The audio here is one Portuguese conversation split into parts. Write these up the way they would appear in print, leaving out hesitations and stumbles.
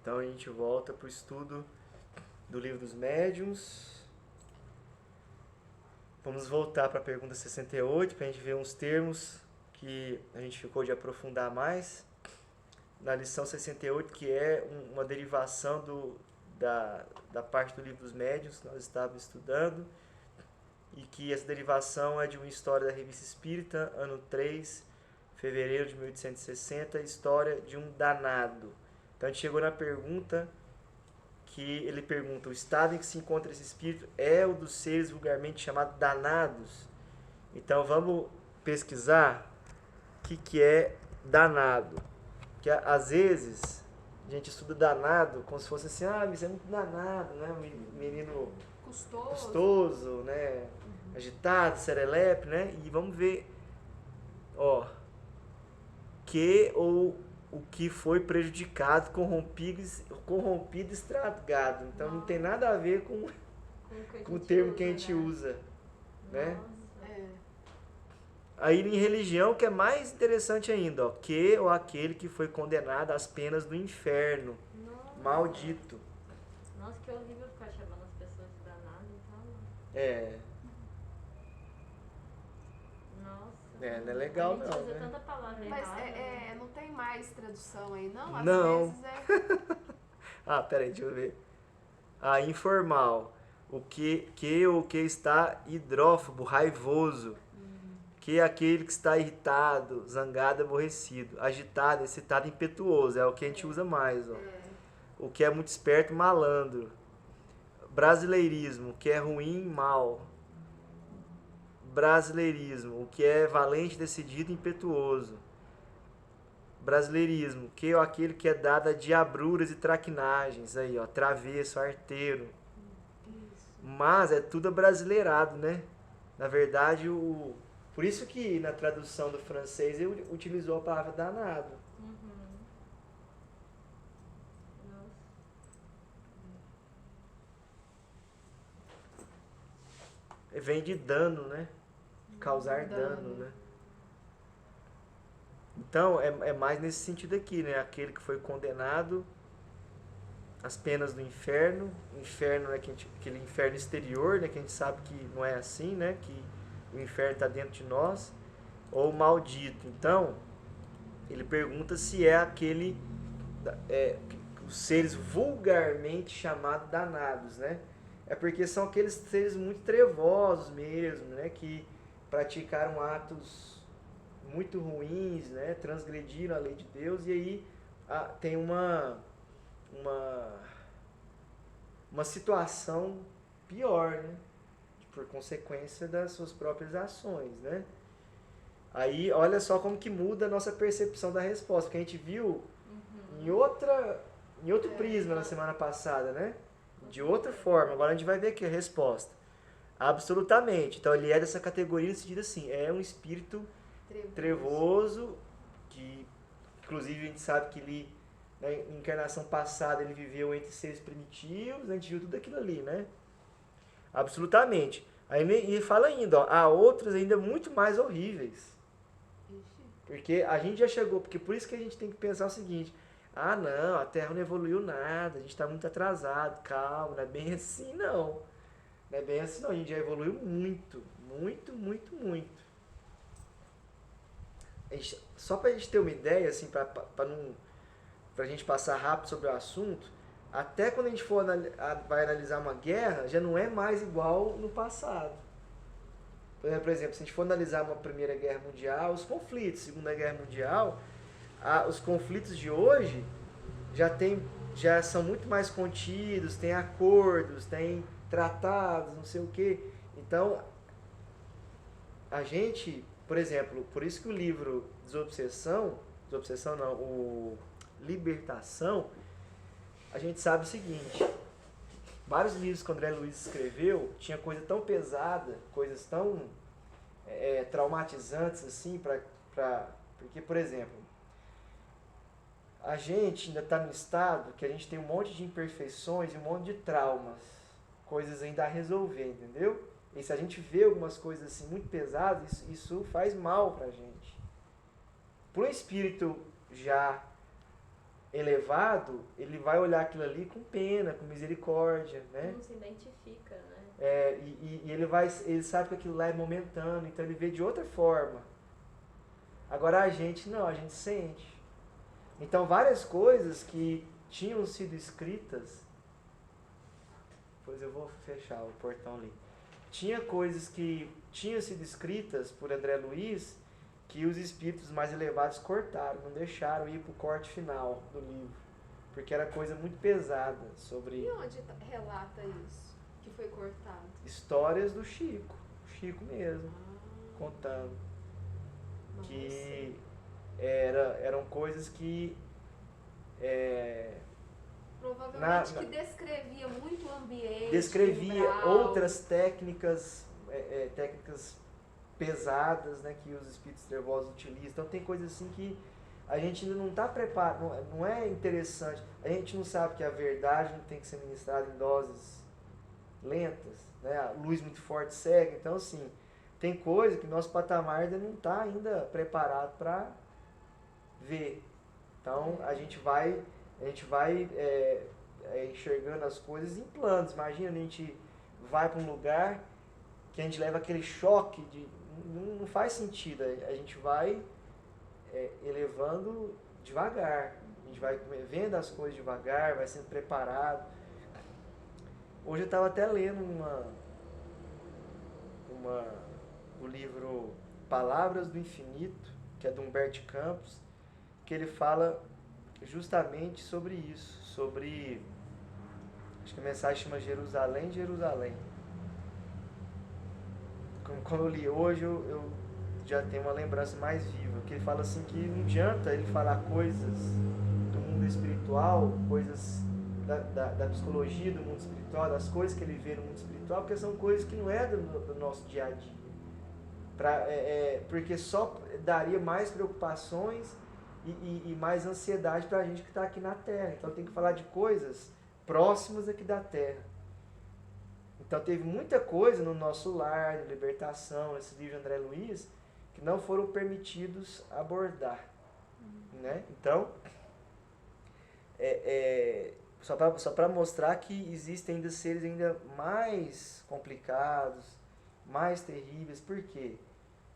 Então a gente volta para o estudo do Livro dos Médiuns. Vamos voltar para a pergunta 68 para a gente ver uns termos que a gente ficou de aprofundar mais. Na lição 68, que é uma derivação da parte do Livro dos Médiuns que nós estávamos estudando, e que essa derivação é de uma história da Revista Espírita, ano 3, fevereiro de 1860, história de um danado. Então a gente chegou na pergunta que ele pergunta: o estado em que se encontra esse espírito é o dos seres vulgarmente chamados danados? Então vamos pesquisar o que é danado. Porque às vezes a gente estuda danado como se fosse assim, mas é muito danado, né? Um menino custoso, né? Agitado, serelepe, né? E vamos ver, que ou o que foi prejudicado, corrompido, estragado. Então não tem nada a ver com o termo que a gente usa, né? Aí em religião, que é mais interessante ainda, que ou aquele que foi condenado às penas do inferno, maldito. Nossa, que horrível ficar chamando as pessoas de danado, então. Nossa. Não é legal não, A gente usa né? tanta palavra Mas errada. não tem mais tradução aí, não? Às Não. vezes Peraí, deixa eu ver. Informal. O que ou que está hidrófobo, raivoso. Que é aquele que está irritado, zangado, aborrecido. Agitado, excitado, impetuoso. É o que a gente usa mais, ó. O que é muito esperto, malandro. Brasileirismo, que é ruim, mal. Brasileirismo, o que é valente, decidido, impetuoso. Brasileirismo, que é aquele que é dado a diabruras e traquinagens, aí, ó, travesso, arteiro. Mas é tudo abrasileirado, né? Na verdade, por isso que na tradução do francês ele utilizou a palavra danado. Vem de dano, né? Causar dano, né? Então, é mais nesse sentido aqui, né? Aquele que foi condenado às penas do inferno. O inferno é aquele inferno exterior, né? Que a gente sabe que não é assim, né? Que o inferno está dentro de nós. Ou maldito. Então, ele pergunta se é aquele... os seres vulgarmente chamados danados, né? É porque são aqueles seres muito trevosos mesmo, né? Que praticaram atos muito ruins, né? Transgrediram a lei de Deus, e aí tem uma situação pior, né? Por consequência das suas próprias ações, né? Aí, olha só como que muda a nossa percepção da resposta, porque a gente viu em outro prisma na semana passada, né? De outra forma. Agora a gente vai ver aqui a resposta. Absolutamente. Então ele é dessa categoria no sentido assim, é um espírito trevoso, que inclusive a gente sabe que ele, na encarnação passada, ele viveu entre seres primitivos, a gente viu tudo aquilo ali, né? Absolutamente. Aí ele fala ainda, há outros ainda muito mais horríveis. Porque a gente já chegou, porque por isso que a gente tem que pensar o seguinte: não, a Terra não evoluiu nada, a gente está muito atrasado, calma, não é bem assim não. Não é bem assim não, a gente já evoluiu muito, muito, muito, muito. Só para a gente ter uma ideia, assim, para a gente passar rápido sobre o assunto, até quando a gente vai analisar uma guerra, já não é mais igual no passado. Por exemplo, se a gente for analisar uma Primeira Guerra Mundial, os conflitos, Segunda Guerra Mundial, os conflitos de hoje já são muito mais contidos, tem acordos, tem tratados, não sei o quê. Então, a gente, por exemplo, por isso que o livro Desobsessão não, o Libertação, a gente sabe o seguinte: vários livros que o André Luiz escreveu tinha coisa tão pesada, coisas tão traumatizantes assim, porque, por exemplo, a gente ainda está no estado que a gente tem um monte de imperfeições e um monte de traumas, coisas ainda a resolver, entendeu? E se a gente vê algumas coisas assim muito pesadas, isso faz mal pra gente. Para um espírito já elevado, ele vai olhar aquilo ali com pena, com misericórdia, né? Não se identifica, né? Ele sabe que aquilo lá é momentâneo, então ele vê de outra forma. Agora a gente não, a gente sente. Então várias coisas que tinham sido escritas, pois eu vou fechar o portão ali. Tinha coisas que tinham sido escritas por André Luiz que os espíritos mais elevados cortaram, não deixaram ir para o corte final do livro, porque era coisa muito pesada sobre E onde relata isso? Que foi cortado? histórias do Chico mesmo, Ah, contando nossa. que eram coisas que Provavelmente que descrevia muito o ambiente. descrevia umbral. outras técnicas pesadas, né, que os espíritos trevosos utilizam. Então tem coisas assim que a gente ainda não está preparado, não é interessante. A gente não sabe que a verdade não tem que ser ministrada em doses lentas, né? A luz muito forte cega. Então assim, tem coisa que nosso patamar ainda não está ainda preparado para ver. Então a gente vai enxergando as coisas em planos. Imagina, a gente vai para um lugar que a gente leva aquele choque de não faz sentido. A gente vai elevando devagar. A gente vai vendo as coisas devagar, vai sendo preparado. Hoje eu estava até lendo o livro Palavras do Infinito, que é do Humberto Campos, que ele fala justamente sobre isso, sobre, acho que a mensagem chama Jerusalém, Jerusalém. Como eu li hoje, eu já tenho uma lembrança mais viva, que ele fala assim que não adianta ele falar coisas do mundo espiritual, coisas da psicologia do mundo espiritual, das coisas que ele vê no mundo espiritual, porque são coisas que não é do nosso dia a dia. Porque só daria mais preocupações e mais ansiedade para a gente que está aqui na Terra. Então tem que falar de coisas próximas aqui da Terra. Então teve muita coisa no nosso lar, de libertação, esse livro de André Luiz, que não foram permitidos abordar. Né? Então, só para mostrar que existem ainda seres ainda mais complicados, mais terríveis. Por quê?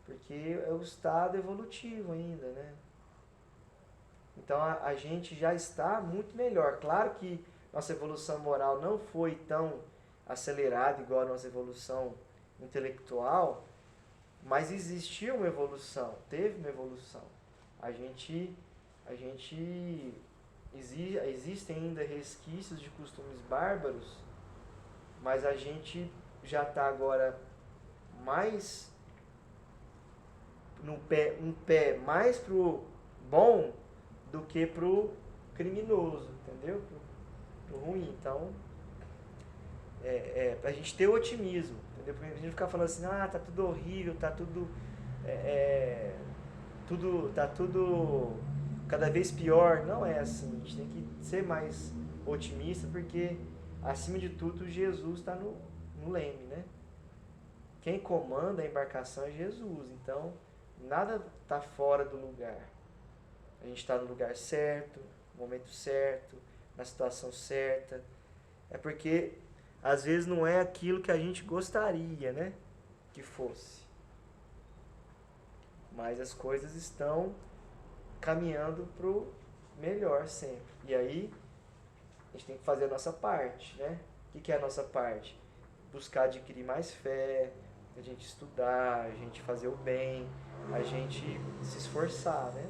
Porque é o estado evolutivo ainda, né? Então a gente já está muito melhor. Claro que nossa evolução moral não foi tão acelerada igual a nossa evolução intelectual, mas existiu uma evolução, teve uma evolução. Existem ainda resquícios de costumes bárbaros, mas a gente já está agora mais um pé mais pro bom do que pro criminoso, entendeu? Pro ruim. Então, pra gente ter otimismo, entendeu? Porque a gente ficar falando assim, tá tudo horrível, tá tudo cada vez pior. Não é assim. A gente tem que ser mais otimista, porque acima de tudo Jesus está no leme, né? Quem comanda a embarcação é Jesus. Então nada está fora do lugar. A gente está no lugar certo, no momento certo, na situação certa. É porque às vezes não é aquilo que a gente gostaria, né, que fosse. Mas as coisas estão caminhando pro melhor sempre. E aí a gente tem que fazer a nossa parte, né? O que é a nossa parte? Buscar adquirir mais fé, a gente estudar, a gente fazer o bem, a gente se esforçar, né?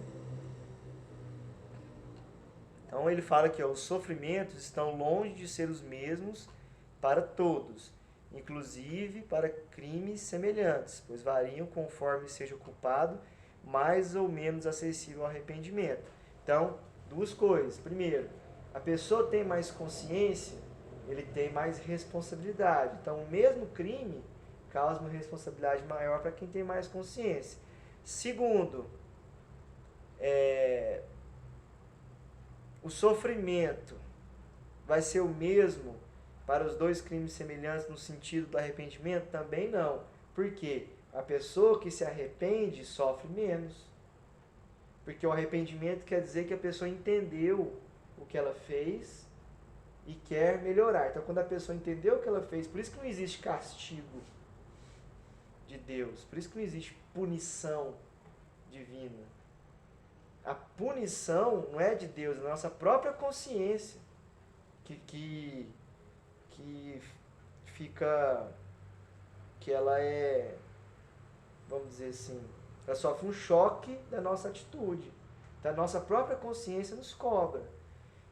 Então ele fala que os sofrimentos estão longe de ser os mesmos para todos, inclusive para crimes semelhantes, pois variam conforme seja o culpado, mais ou menos acessível ao arrependimento. Então, duas coisas. Primeiro, a pessoa tem mais consciência, ele tem mais responsabilidade. Então, o mesmo crime causa uma responsabilidade maior para quem tem mais consciência. Segundo, o sofrimento vai ser o mesmo para os dois crimes semelhantes no sentido do arrependimento? Também não. Por quê? A pessoa que se arrepende sofre menos. Porque o arrependimento quer dizer que a pessoa entendeu o que ela fez e quer melhorar. Então, quando a pessoa entendeu o que ela fez, por isso que não existe castigo de Deus, por isso que não existe punição divina. A punição não é de Deus, é a nossa própria consciência que fica, que ela é, vamos dizer assim, ela sofre um choque da nossa atitude. Então, a nossa própria consciência nos cobra.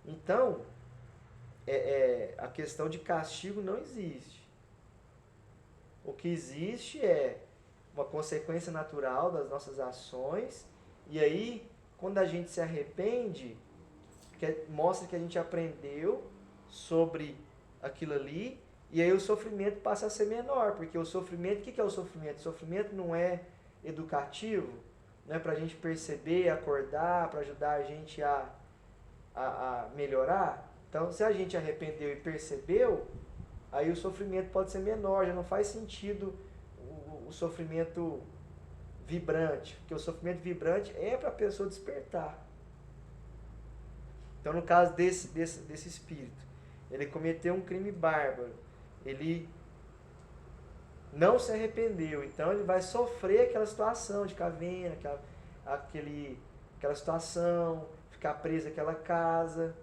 Então, a questão de castigo não existe. O que existe é uma consequência natural das nossas ações, e aí, quando a gente se arrepende, mostra que a gente aprendeu sobre aquilo ali, e aí o sofrimento passa a ser menor, porque o sofrimento, o que é o sofrimento? O sofrimento não é educativo, não é para a gente perceber, acordar, para ajudar a gente a melhorar. Então, se a gente arrependeu e percebeu, aí o sofrimento pode ser menor, já não faz sentido o sofrimento vibrante, porque o sofrimento vibrante é para a pessoa despertar. Então, no caso desse espírito, ele cometeu um crime bárbaro, ele não se arrependeu, então ele vai sofrer aquela situação de ficar vendo aquela situação, ficar preso naquela casa.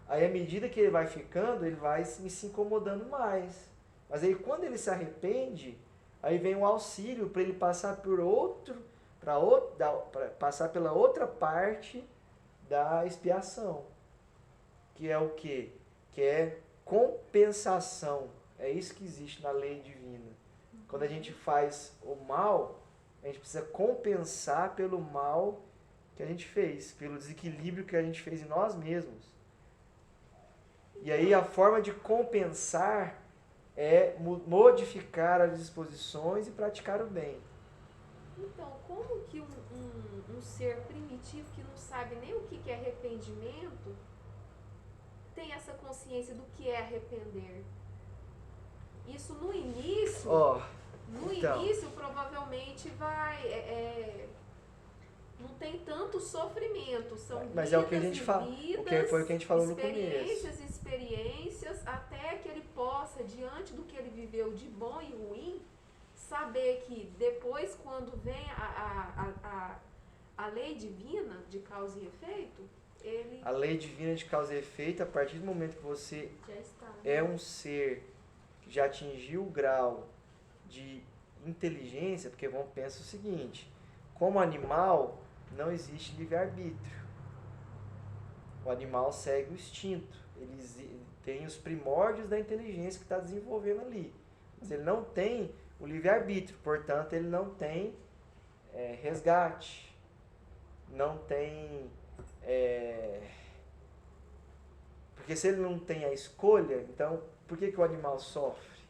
Aí, à medida que ele vai ficando, ele vai se incomodando mais. Mas aí, quando ele se arrepende, aí vem um auxílio para ele passar passar pela outra parte da expiação. Que é o quê? Que é compensação. É isso que existe na lei divina. Quando a gente faz o mal, a gente precisa compensar pelo mal que a gente fez, pelo desequilíbrio que a gente fez em nós mesmos. E aí a forma de compensar é modificar as disposições e praticar o bem. Então, como que um ser primitivo que não sabe nem o que é arrependimento tem essa consciência do que é arrepender? Isso no início, início provavelmente vai... não tem tanto sofrimento, são mas vidas é o que a gente fala, foi o que a gente falou no começo. Experiências, até que ele possa, diante do que ele viveu de bom e ruim, saber que depois, quando vem a lei divina de causa e efeito, ele... A lei divina de causa e efeito, a partir do momento que você já está, né? É um ser que já atingiu o grau de inteligência, porque vamos pensar o seguinte, como animal, não existe livre-arbítrio. O animal segue o instinto. Ele tem os primórdios da inteligência que está desenvolvendo ali. Mas ele não tem o livre-arbítrio, portanto, ele não tem resgate. Não tem... Porque se ele não tem a escolha, então, por que o animal sofre?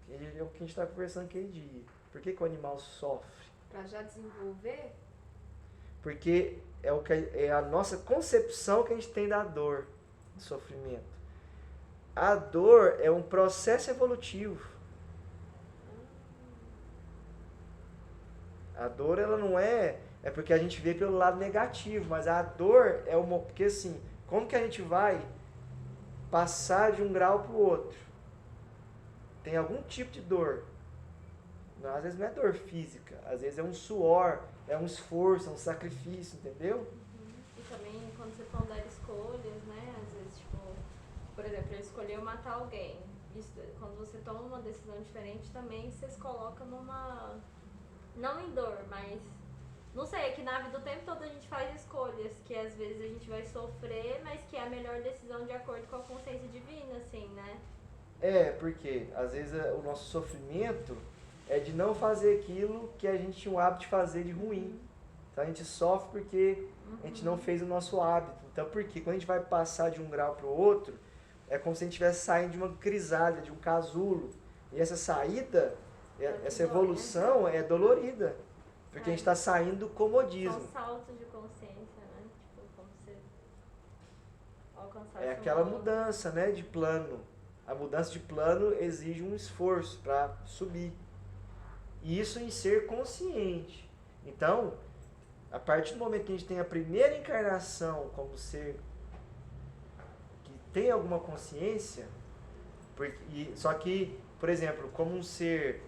É o que a gente está conversando aquele dia. Por que o animal sofre? Para já desenvolver? Porque é a nossa concepção que a gente tem da dor, do sofrimento. A dor é um processo evolutivo. A dor, ela não é porque a gente vê pelo lado negativo, mas a dor é uma... Porque assim, como que a gente vai passar de um grau para o outro? Tem algum tipo de dor. Não, às vezes não é dor física, às vezes é um suor, é um esforço, é um sacrifício, entendeu? E também quando você pondera escolhas, né? Às vezes, tipo, por exemplo, ele escolheu matar alguém. Isso, quando você toma uma decisão diferente, também você se coloca numa... Não em dor, mas... Não sei, é que na vida o tempo todo a gente faz escolhas que às vezes a gente vai sofrer, mas que é a melhor decisão de acordo com a consciência divina, assim, né? Porque às vezes o nosso sofrimento é de não fazer aquilo que a gente tinha o hábito de fazer de ruim. Então a gente sofre porque a gente não fez o nosso hábito. Então porque quando a gente vai passar de um grau para o outro, é como se a gente estivesse saindo de uma crisálida, de um casulo. E essa saída, essa evolução é dolorida. Porque a gente está saindo do comodismo. São saltos de consciência, né? Tipo, como você alcançar aquela mudança, né, de plano. A mudança de plano exige um esforço para subir. E isso em ser consciente. Então, a partir do momento que a gente tem a primeira encarnação como ser tem alguma consciência, só que, por exemplo, como um ser,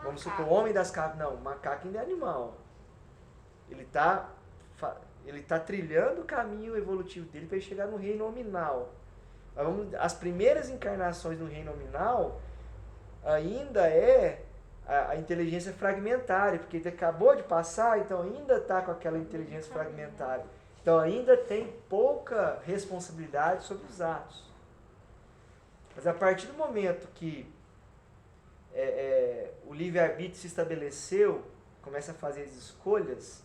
vamos supor, o homem das cavernas, não, o macaco ainda é animal. Ele tá trilhando o caminho evolutivo dele para chegar no reino nominal. As primeiras encarnações no reino nominal ainda é a inteligência fragmentária, porque ele acabou de passar, então ainda está com aquela inteligência fragmentária. Então ainda tem pouca responsabilidade sobre os atos. Mas a partir do momento que o livre-arbítrio se estabeleceu, começa a fazer as escolhas,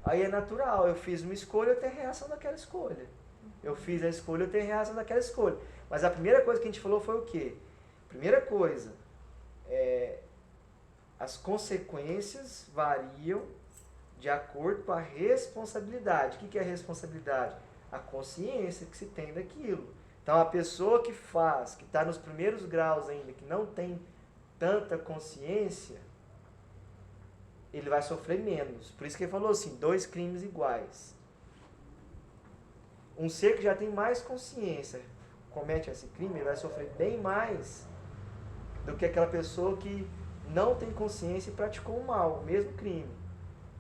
aí é natural. Eu fiz uma escolha, eu tenho a reação daquela escolha. Eu fiz a escolha, eu tenho a reação daquela escolha. Mas a primeira coisa que a gente falou foi o quê? Primeira coisa, as consequências variam de acordo com a responsabilidade. O que é a responsabilidade? A consciência que se tem daquilo. Então, a pessoa que faz, que está nos primeiros graus ainda, que não tem tanta consciência, ele vai sofrer menos. Por isso que ele falou assim, 2 crimes iguais. Um ser que já tem mais consciência, comete esse crime, ele vai sofrer bem mais do que aquela pessoa que não tem consciência e praticou o mal, o mesmo crime.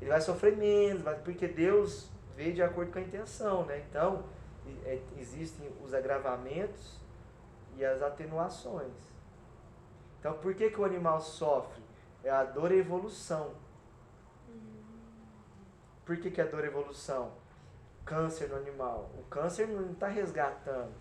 Ele vai sofrer menos, porque Deus veio de acordo com a intenção, né? Então, existem os agravamentos e as atenuações. Então, por que o animal sofre? É a dor e a evolução. Por que a dor e a evolução? Câncer no animal. O câncer não está resgatando.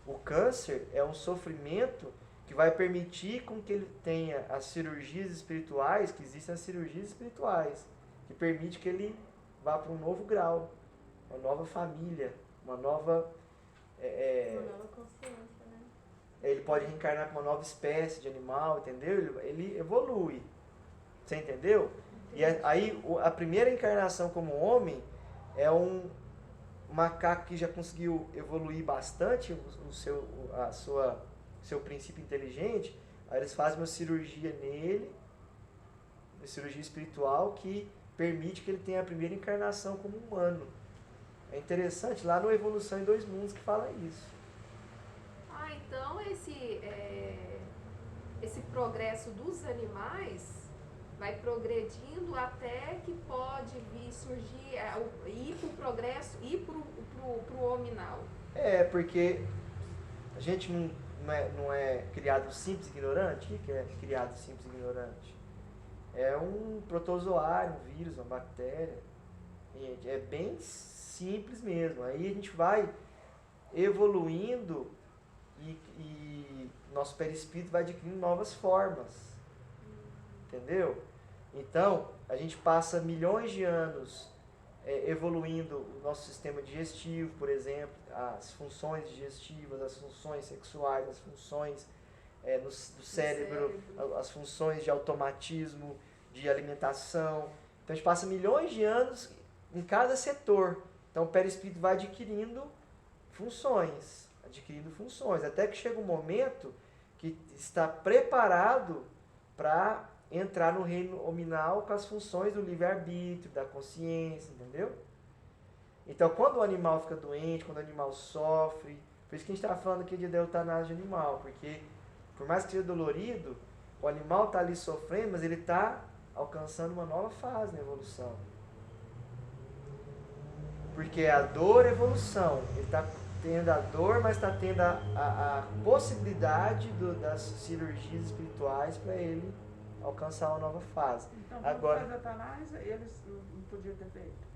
O câncer é um sofrimento que vai permitir com que ele tenha as cirurgias espirituais, que existem as cirurgias espirituais, que permite que ele vá para um novo grau, uma nova família, uma nova... uma nova consciência, né? Ele pode reencarnar para uma nova espécie de animal, entendeu? Ele evolui. Você entendeu? E aí, a primeira encarnação como homem é um macaco que já conseguiu evoluir bastante seu princípio inteligente. Aí eles fazem uma cirurgia nele, uma cirurgia espiritual que permite que ele tenha a primeira encarnação como humano. É interessante, lá no Evolução em Dois Mundos que fala isso. Então esse progresso dos animais vai progredindo até que pode vir surgir, ir para o progresso, ir para o hominal. Porque a gente não é criado simples e ignorante. O que é criado simples e ignorante? É um protozoário, um vírus, uma bactéria. É bem simples mesmo. Aí a gente vai evoluindo e nosso perispírito vai adquirindo novas formas. Entendeu? Então, a gente passa milhões de anos evoluindo o nosso sistema digestivo, por exemplo, as funções digestivas, as funções sexuais, as funções do cérebro, as funções de automatismo, de alimentação. Então, a gente passa milhões de anos em cada setor. Então, o perispírito vai adquirindo funções, até que chega um momento que está preparado para entrar no reino hominal com as funções do livre-arbítrio, da consciência, entendeu? Então, quando o animal fica doente, quando o animal sofre, por isso que a gente está falando aqui de eutanásia animal, porque por mais que seja dolorido, o animal está ali sofrendo, mas ele está alcançando uma nova fase na evolução. Porque a dor é evolução, ele está tendo a dor, mas está tendo a possibilidade das cirurgias espirituais para ele alcançar uma nova fase. Então, quando faz a eutanásia, eles não podiam ter feito?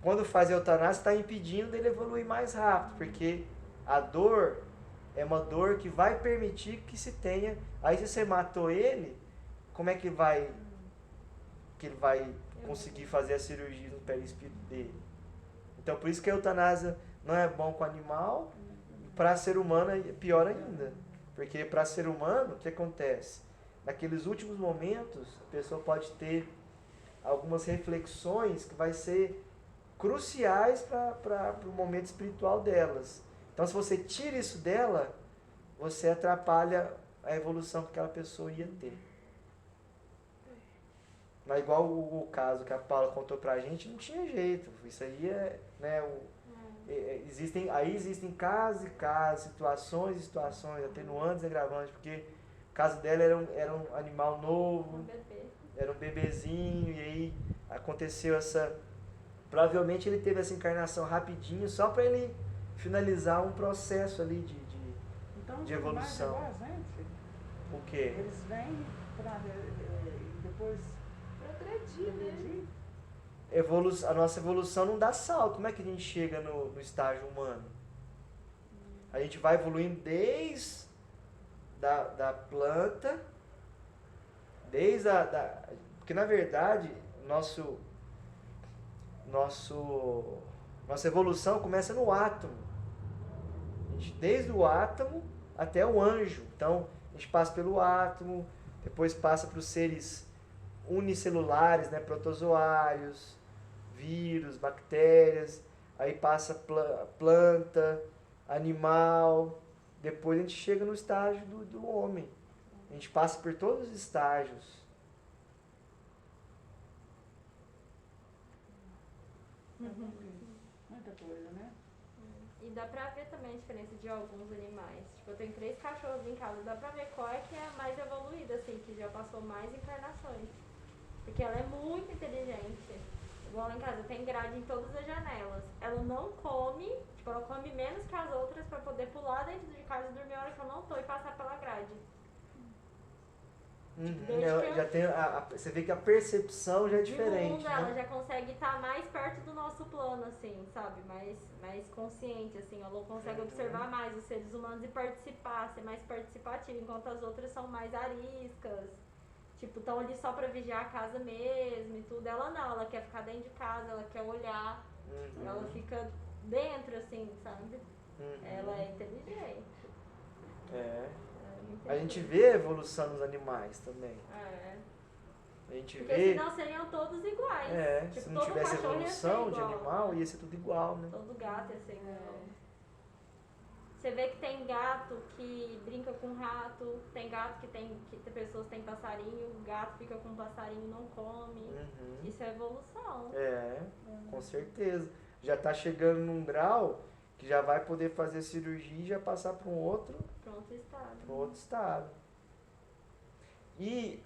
Quando faz a eutanásia, está impedindo dele evoluir mais rápido, porque a dor é uma dor que vai permitir que se tenha... Aí se você matou ele, como é que ele vai conseguir fazer a cirurgia no perispírito dele? Então, por isso que a eutanásia não é bom com o animal, para ser humano é pior ainda. Porque para ser humano, o que acontece? Naqueles últimos momentos, a pessoa pode ter algumas reflexões que vai ser cruciais para o momento espiritual delas. Então, se você tira isso dela, você atrapalha a evolução que aquela pessoa ia ter. Mas igual o caso que a Paula contou pra gente, não tinha jeito. Isso aí é, né, Existem casos e casos, situações e situações, atenuantes e agravantes, porque o caso dela era um animal novo, Um bebê. era um bebezinho, e aí aconteceu essa... Provavelmente ele teve essa encarnação rapidinho, só para ele finalizar um processo ali Então, de os animais é evolução. igual a gente. O quê? Eles vêm para depois Progredir, né? progredir. A nossa evolução não dá salto. Como é que a gente chega no estágio humano? A gente vai evoluindo desde da planta, desde porque na verdade nossa evolução começa no átomo. Desde o átomo até o anjo. Então, a gente passa pelo átomo, depois passa para os seres unicelulares, né, protozoários, vírus, bactérias, aí passa planta, animal, depois a gente chega no estágio do homem. A gente passa por todos os estágios. Muita coisa, né? E dá pra ver também a diferença de alguns animais. Tipo, eu tenho 3 cachorros em casa, dá pra ver qual é que é a mais evoluída, assim, que já passou mais encarnações. Porque ela é muito inteligente. Igual lá em casa, tem grade em todas as janelas. Ela não come, tipo, ela come menos que as outras pra poder pular dentro de casa e dormir a hora que eu não tô e passar pela grade. Já tem você vê que a percepção já é De diferente, mundo, ela né? já consegue estar mais perto do nosso plano, assim, sabe? Mais consciente, assim. Ela consegue observar mais os seres humanos e participar, ser mais participativa, enquanto as outras são mais ariscas. Tipo, estão ali só pra vigiar a casa mesmo e tudo. Ela não, ela quer ficar dentro de casa, ela quer olhar. Ela fica dentro, assim, sabe? Ela é inteligente. É. Muito A gente inteligente. vê a evolução nos animais também. É. A gente Porque vê. senão seriam todos iguais. Se Tipo, não todo tivesse cachorro ia ser evolução de igual, animal, né? ia ser tudo igual, né? Todo gato ia ser igual. Você vê que tem gato que brinca com rato, tem gato que tem pessoas que têm passarinho, o gato fica com passarinho e não come. Isso é evolução. Com certeza. Já tá chegando num grau que já vai poder fazer cirurgia e já passar para um outro estado. E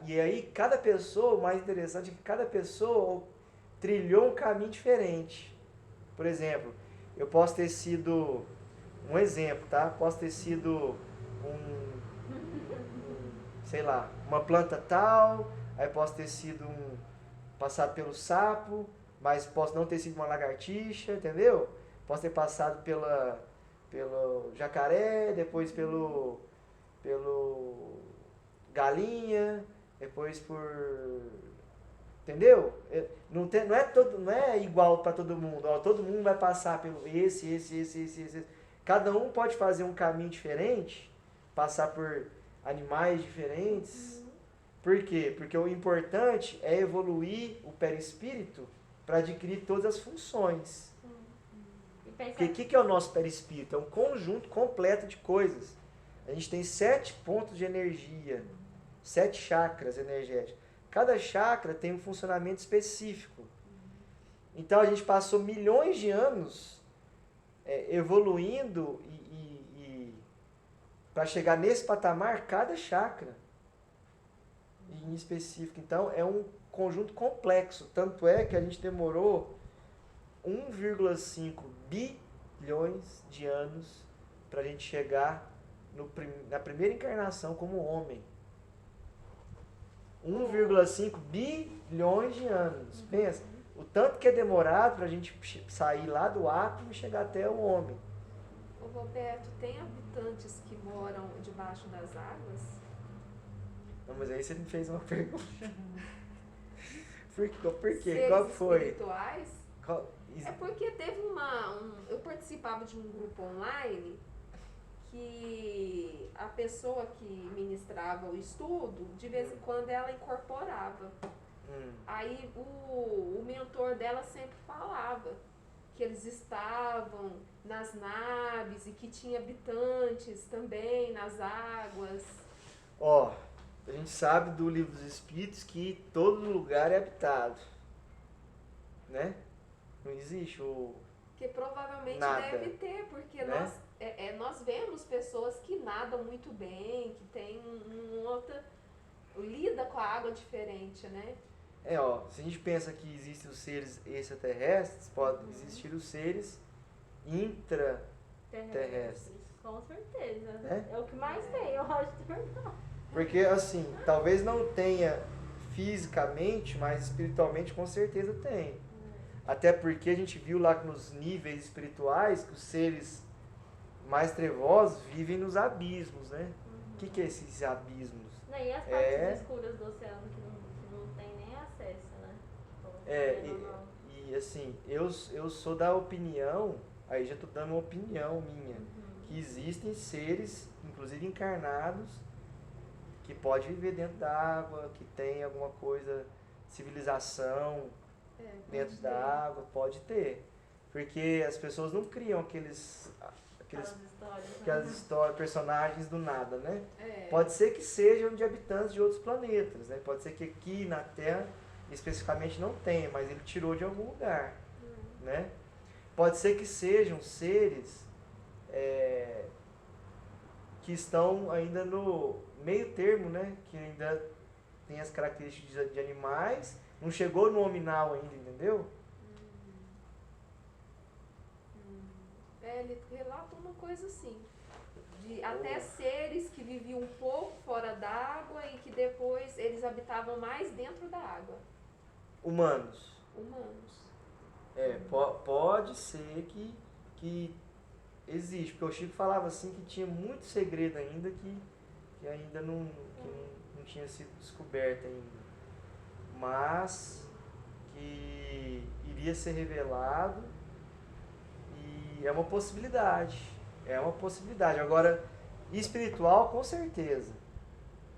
e aí cada pessoa, o mais interessante é que cada pessoa trilhou um caminho diferente. Por exemplo, eu posso ter sido um exemplo, tá? Posso ter sido sei lá, uma planta tal, aí posso ter sido passado pelo sapo, mas posso não ter sido uma lagartixa, entendeu? Posso ter passado pelo jacaré, depois pelo galinha, depois entendeu? Não é igual para todo mundo. Ó, todo mundo vai passar pelo esse. Cada um pode fazer um caminho diferente, passar por animais diferentes. Por quê? Porque o importante é evoluir o perispírito para adquirir todas as funções. Porque o que é o nosso perispírito? É um conjunto completo de coisas. A gente tem 7 pontos de energia, 7 chakras energéticos. Cada chakra tem um funcionamento específico. Então a gente passou milhões de anos evoluindo e para chegar nesse patamar, cada chakra em específico. Então é um conjunto complexo. Tanto é que a gente demorou 1,5 bilhões de anos para a gente chegar na primeira encarnação como homem. 1,5 bilhões de anos. Pensa, o tanto que é demorado para a gente sair lá do átomo e chegar até o homem. Ô Roberto, tem habitantes que moram debaixo das águas? Não, mas aí você me fez uma pergunta. Por quê? Seres Qual foi? espirituais? É porque teve eu participava de um grupo online que a pessoa que ministrava o estudo, de vez em quando ela incorporava. Aí o mentor dela sempre falava que eles estavam nas naves e que tinha habitantes também nas águas. Ó, a gente sabe do Livro dos Espíritos que todo lugar é habitado, né? Não existe o Que provavelmente nada, deve ter, porque né? nós vemos pessoas que nadam muito bem, que tem outra. Lida com a água diferente, né? Ó, se a gente pensa que existem os seres extraterrestres, podem existir os seres intraterrestres, Com certeza. né? É o que mais tem, eu acho de verdade. Porque, assim, talvez não tenha fisicamente, mas espiritualmente com certeza tem. Até porque a gente viu lá que nos níveis espirituais que os seres mais trevosos vivem nos abismos, né? O que é esses abismos? Não, e as partes escuras do oceano que não tem nem acesso, né? Assim, eu sou da opinião, aí já estou dando uma opinião minha, que existem seres, inclusive encarnados, que pode viver dentro da água, que tem alguma coisa, civilização dentro da água, pode ter. Porque as pessoas não criam aquelas histórias, personagens do nada, né? Pode ser que sejam de habitantes de outros planetas, né? Pode ser que aqui na Terra especificamente não tenha, mas ele tirou de algum lugar, né? Pode ser que sejam seres que estão ainda no meio termo, né? Que ainda tem as características de animais, não chegou no hominal ainda, entendeu? Ele relata uma coisa assim, de até seres que viviam um pouco fora d'água e que depois eles habitavam mais dentro da água. Humanos. Humanos. Pode ser que existe, porque o Chico falava assim que tinha muito segredo ainda que ainda não tinha sido descoberto ainda, mas que iria ser revelado. E é uma possibilidade. Agora, espiritual, com certeza.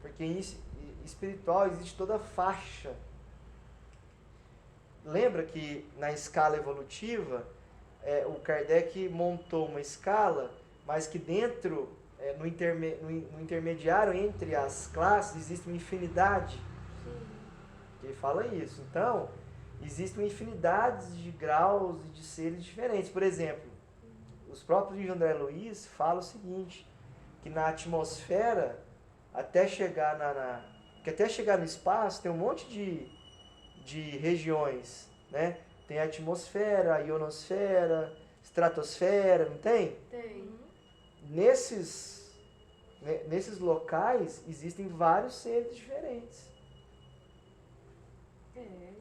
Porque em espiritual existe toda a faixa. Lembra que na escala evolutiva, o Kardec montou uma escala, mas que dentro, no intermediário entre as classes, existe uma infinidade. Ele fala isso. Então, existe uma infinidade de graus e de seres diferentes. Por exemplo, os próprios livros de André Luiz falam o seguinte, que na atmosfera, até chegar até chegar no espaço, tem um monte de regiões, né? Tem a atmosfera, a ionosfera, estratosfera, não tem? Tem. Nesses locais existem vários seres diferentes.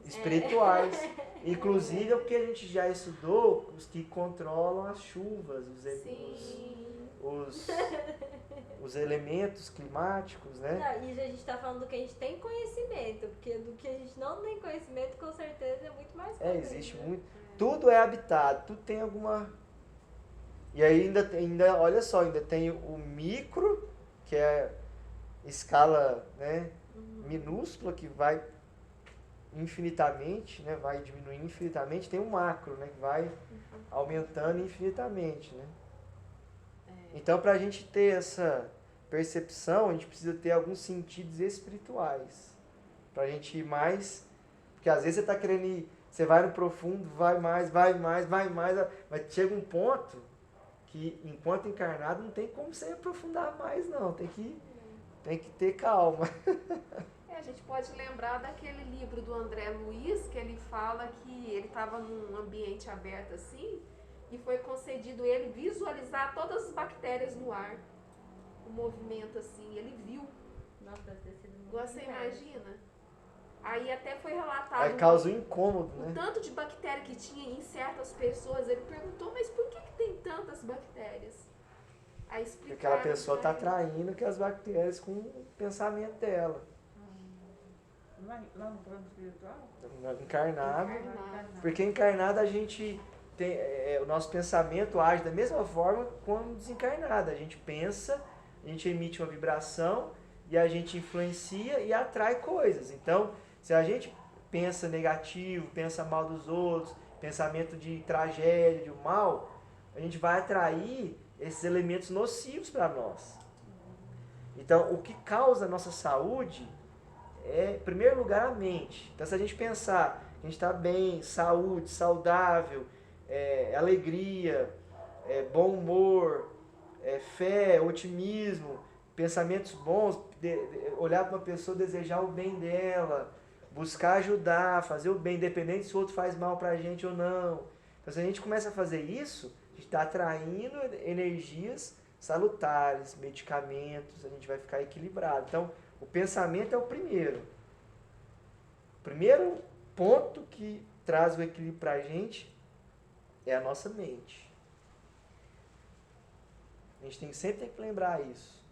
Espirituais. Inclusive porque a gente já estudou os que controlam as chuvas, os elementos climáticos, né? Não, e a gente tá falando do que a gente tem conhecimento, porque do que a gente não tem conhecimento, com certeza é muito mais coisa. Existe muito. Tudo é habitado, tudo tem alguma. E aí ainda, olha só, ainda tem o micro, que é escala, né, minúscula, que vai infinitamente, né, vai diminuindo infinitamente. Tem o macro, né, que vai aumentando infinitamente, né? Então, para a gente ter essa percepção, a gente precisa ter alguns sentidos espirituais. Para a gente ir mais. Porque às vezes você está querendo ir, você vai no profundo, vai mais, mas chega um ponto que, enquanto encarnado, não tem como você aprofundar mais, não. Tem que ter calma. A gente pode lembrar daquele livro do André Luiz, que ele fala que ele estava num ambiente aberto assim, e foi concedido ele visualizar todas as bactérias no ar. O movimento assim, ele viu. Nossa, deve ter sido muito Você incrível. imagina? Aí até foi relatado Aí causa um incômodo, o né? tanto de bactéria que tinha em certas pessoas. Ele perguntou, mas por que tem tantas bactérias? Aí Porque explicaram aquela pessoa está pra ele. atraindo que as bactérias com o pensamento dela. Lá no plano espiritual? Encarnado. Encarnado. Porque encarnado a gente tem. O nosso pensamento age da mesma forma quando desencarnado. A gente pensa, a gente emite uma vibração e a gente influencia e atrai coisas. Então, se a gente pensa negativo, pensa mal dos outros, pensamento de tragédia, de mal, a gente vai atrair esses elementos nocivos para nós. Então, o que causa a nossa saúde é, em primeiro lugar, a mente. Então, se a gente pensar a gente está bem, saúde, saudável, alegria, bom humor, fé, otimismo, pensamentos bons, olhar para uma pessoa, desejar o bem dela, buscar ajudar, fazer o bem, independente se o outro faz mal para a gente ou não. Então, se a gente começa a fazer isso, a gente está atraindo energias salutares, medicamentos, a gente vai ficar equilibrado. Então, o pensamento é o primeiro. O primeiro ponto que traz o equilíbrio para a gente é a nossa mente. A gente sempre tem que lembrar isso.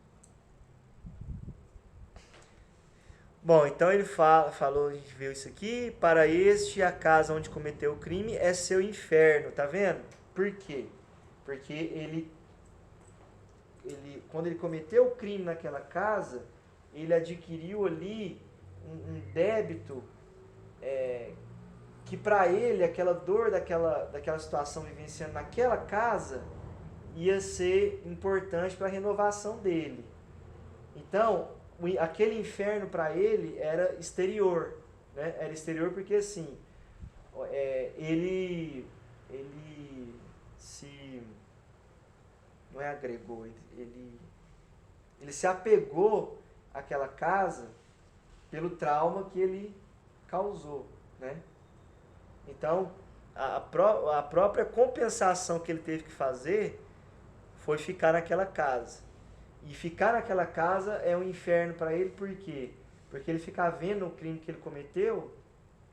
Bom, então ele falou, a gente viu isso aqui, para este a casa onde cometeu o crime é seu inferno, tá vendo? Por quê? Porque ele quando ele cometeu o crime naquela casa, ele adquiriu ali um débito que para ele, aquela dor daquela situação vivenciando naquela casa ia ser importante para a renovação dele. Então, aquele inferno para ele era exterior, né? Era exterior porque assim, ele se não é agregou, ele se apegou àquela casa pelo trauma que ele causou, né? Então, a própria compensação que ele teve que fazer foi ficar naquela casa. E ficar naquela casa é um inferno para ele, por quê? Porque ele ficar vendo o crime que ele cometeu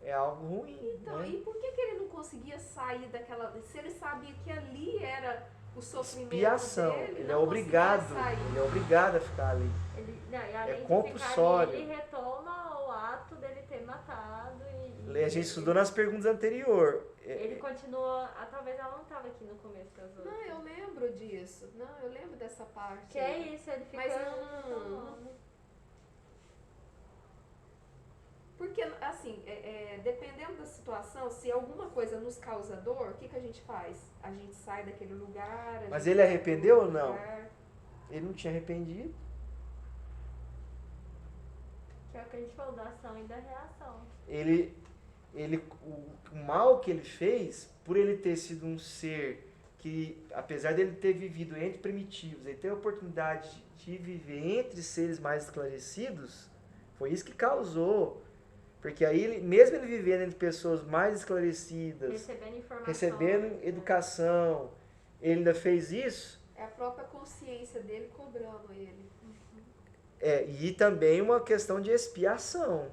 é algo ruim. Então, né? e por que ele não conseguia sair daquela... Se ele sabia que ali era o sofrimento Expiação. dele, Ele não é obrigado. conseguia sair. Ele é obrigado a ficar ali. Além de compulsório. ficar ali, ele retoma o ato dele ter matado e A gente estudou nas perguntas anteriores. ele continua. Talvez ela não estava aqui no começo das outras. Não, eu lembro disso. Não, eu lembro dessa parte. Que é isso, ele fica. Mas não. Porque, assim, dependendo da situação, se alguma coisa nos causa dor, o que a gente faz? A gente sai daquele lugar. Mas gente ele vai arrependeu pra ou outro não? lugar. Ele não tinha arrependido. Que é o que a gente falou da ação e da reação. O mal que ele fez, por ele ter sido um ser que, apesar dele ter vivido entre primitivos, ele ter a oportunidade de viver entre seres mais esclarecidos, foi isso que causou. Porque aí, mesmo ele vivendo entre pessoas mais esclarecidas, Recebendo informação. recebendo educação, ele ainda fez isso. É a própria consciência dele cobrando ele. E também uma questão de expiação.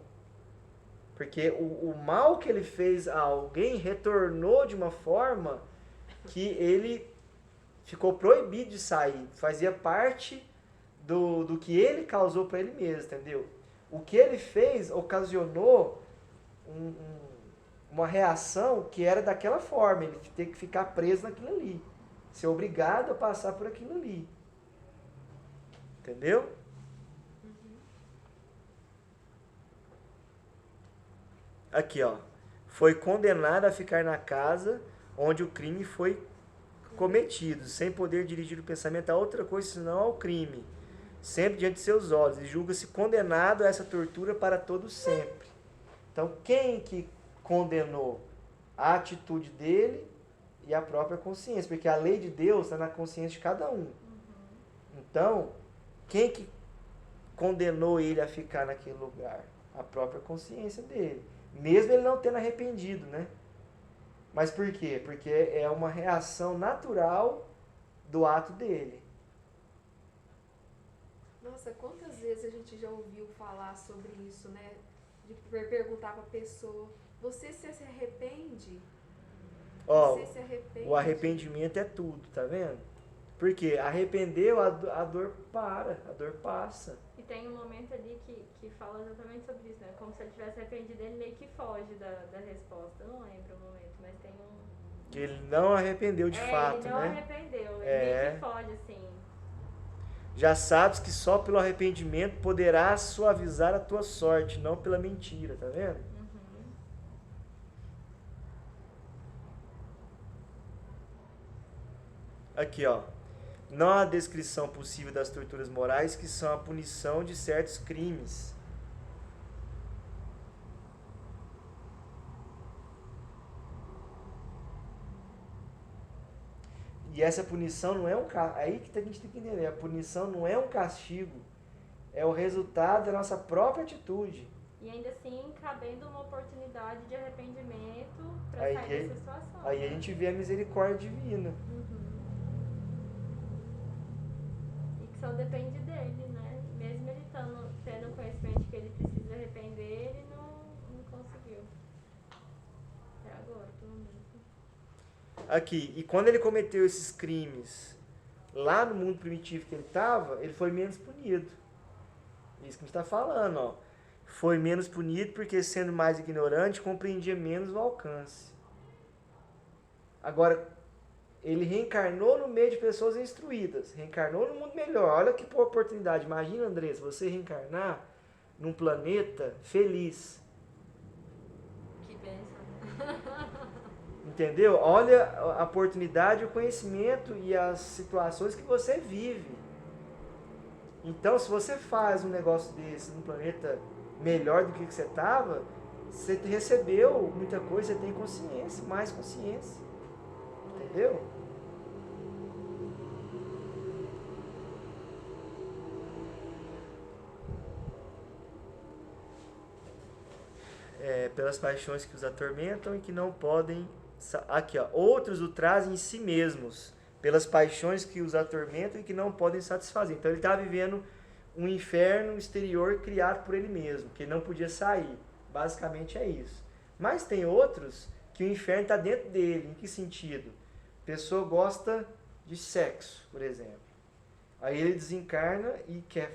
Porque o mal que ele fez a alguém retornou de uma forma que ele ficou proibido de sair. Fazia parte do que ele causou para ele mesmo, entendeu? O que ele fez ocasionou uma reação que era daquela forma. Ele ter que ficar preso naquilo ali. Ser obrigado a passar por aquilo ali. Entendeu? Aqui, ó. Foi condenado a ficar na casa onde o crime foi cometido, sem poder dirigir o pensamento a outra coisa senão ao crime, sempre diante de seus olhos, e julga-se condenado a essa tortura para todo sempre. Então, quem que condenou? A atitude dele e a própria consciência, porque a lei de Deus está na consciência de cada um. Então, quem que condenou ele a ficar naquele lugar? A própria consciência dele. Mesmo ele não tendo arrependido, né? Mas por quê? Porque é uma reação natural do ato dele. Nossa, quantas vezes a gente já ouviu falar sobre isso, né? De perguntar pra pessoa, você se arrepende? Ó, Você se arrepende? o arrependimento é tudo, tá vendo? Porque arrependeu, a dor para, a dor passa. E tem um momento ali que fala exatamente sobre isso, né? Como se ele tivesse arrependido, ele meio que foge da resposta. Eu não lembro o momento, mas tem um... Que ele não arrependeu de fato, ele não né? arrependeu, ele meio que foge, assim. Já sabes que só pelo arrependimento poderás suavizar a tua sorte, não pela mentira, tá vendo? Aqui, ó. Não há descrição possível das torturas morais, que são a punição de certos crimes. E essa punição não é um castigo. Aí que a gente tem que entender. A punição não é um castigo. É o resultado da nossa própria atitude. E ainda assim, cabendo uma oportunidade de arrependimento para Aí sair dessa situação. Aí a gente vê a misericórdia divina. E que só depende dele, né? Mesmo ele tendo conhecimento de que ele precisa arrepender, ele não conseguiu. Até agora, pelo menos. Aqui, e quando ele cometeu esses crimes lá no mundo primitivo que ele estava, ele foi menos punido. Isso que a gente está falando, ó. Foi menos punido porque, sendo mais ignorante, compreendia menos o alcance. Agora, ele reencarnou no meio de pessoas instruídas, reencarnou no mundo melhor. Olha que oportunidade. Imagina, Andressa, você reencarnar num planeta feliz. Que bênção. Entendeu? Olha a oportunidade, o conhecimento e as situações que você vive. Então, se você faz um negócio desse num planeta melhor do que você estava, você recebeu muita coisa, você tem consciência, mais consciência. Entendeu? Pelas paixões que os atormentam e que não podem... Aqui, ó. Outros o trazem em si mesmos, pelas paixões que os atormentam e que não podem satisfazer. Então ele está vivendo um inferno exterior criado por ele mesmo, que ele não podia sair. Basicamente é isso. Mas tem outros que o inferno está dentro dele. Em que sentido? A pessoa gosta de sexo, por exemplo. Aí ele desencarna e quer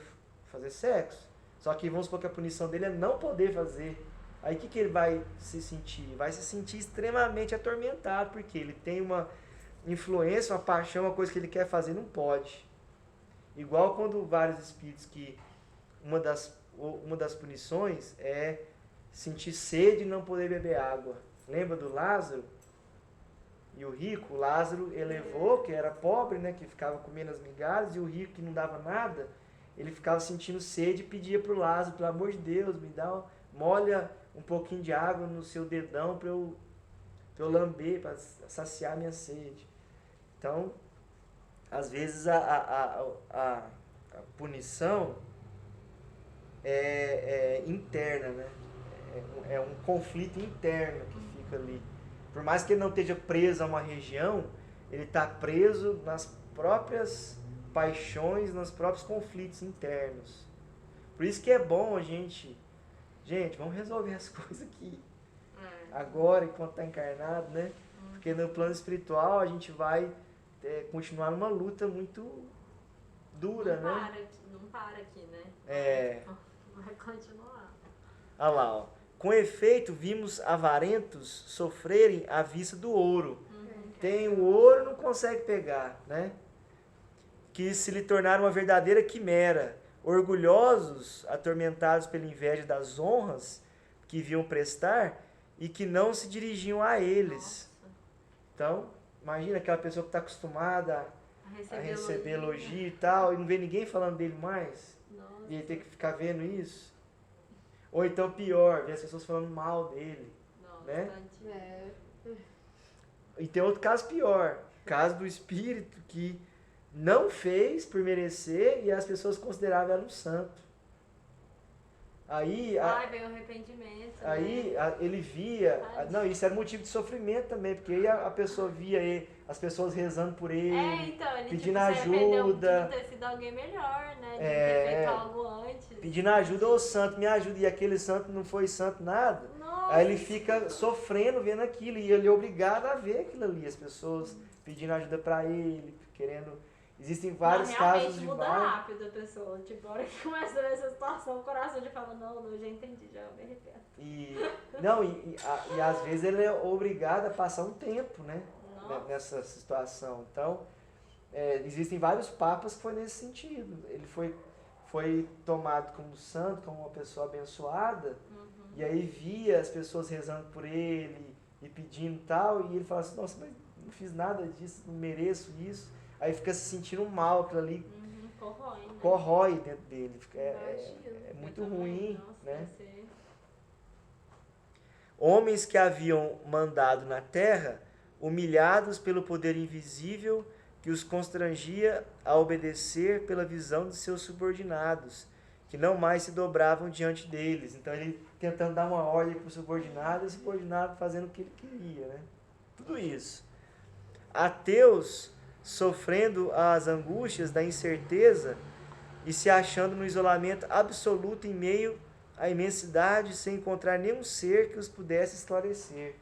fazer sexo. Só que vamos supor que a punição dele é não poder fazer. Aí o que ele vai se sentir? Vai se sentir extremamente atormentado, porque ele tem uma influência, uma paixão, uma coisa que ele quer fazer, não pode. Igual quando vários espíritos que uma das punições é sentir sede e não poder beber água. Lembra do Lázaro? E o rico, o Lázaro elevou, que era pobre, né, que ficava comendo as migalhas, e o rico que não dava nada, ele ficava sentindo sede e pedia para o Lázaro, pelo amor de Deus, me dá, molha um pouquinho de água no seu dedão para eu lamber, para saciar minha sede. Então, às vezes a punição é interna, né? É um conflito interno que fica ali. Por mais que ele não esteja preso a uma região, ele está preso nas próprias paixões, nos próprios conflitos internos. Por isso que é bom a gente, vamos resolver as coisas aqui, agora, enquanto está encarnado, né? Porque no plano espiritual a gente vai continuar numa luta muito dura, né? Não para aqui, né? Vai continuar. Olha lá, ó. Com efeito, vimos avarentos sofrerem à vista do ouro. Tem o ouro, não consegue pegar, né? Que se lhe tornaram uma verdadeira quimera. Orgulhosos, atormentados pela inveja das honras que viam prestar e que não se dirigiam a eles. Nossa. Então, imagina aquela pessoa que está acostumada a receber elogio elogio. e tal, e não vê ninguém falando dele mais, Nossa. e ele tem que ficar vendo isso. Ou então pior, ver as pessoas falando mal dele. Nossa, né? tadinho. E tem outro caso pior, caso do espírito que não fez por merecer e as pessoas consideravam ela um santo. Aí, Vem o arrependimento. aí né? ele via, Tadinho. não, isso era motivo de sofrimento também, porque aí a pessoa via as pessoas rezando por ele, Então, ele pedindo se arrependeu ajuda. de ter sido alguém melhor, né? De ter feito algo antes. pedindo ajuda, ô santo, me ajuda, e aquele santo não foi santo nada. Nossa. Aí ele fica sofrendo vendo aquilo, e ele é obrigado a ver aquilo ali, as pessoas pedindo ajuda pra ele, querendo... Existem vários casos de muda vários... rápido a pessoa. Tipo, a hora que começa a ver essa situação, o coração já fala, não, já entendi, já me arrependo. E às vezes ele é obrigado a passar um tempo, né? Nossa. Nessa situação. Então, existem vários papas que foi nesse sentido. Ele foi tomado como santo, como uma pessoa abençoada, e aí via as pessoas rezando por ele e pedindo tal, e ele fala assim, nossa, mas não fiz nada disso, não mereço isso. Aí fica se sentindo mal, aquilo ali Corrói, né? corrói dentro dele. É Imagino. muito Eu também. ruim, Nossa, né? deve ser. Homens que haviam mandado na terra, humilhados pelo poder invisível, que os constrangia a obedecer pela visão de seus subordinados, que não mais se dobravam diante deles. Então ele tentando dar uma ordem para o subordinado e o subordinado fazendo o que ele queria, né? Tudo isso. Ateus sofrendo as angústias da incerteza e se achando no isolamento absoluto em meio à imensidade, sem encontrar nenhum ser que os pudesse esclarecer.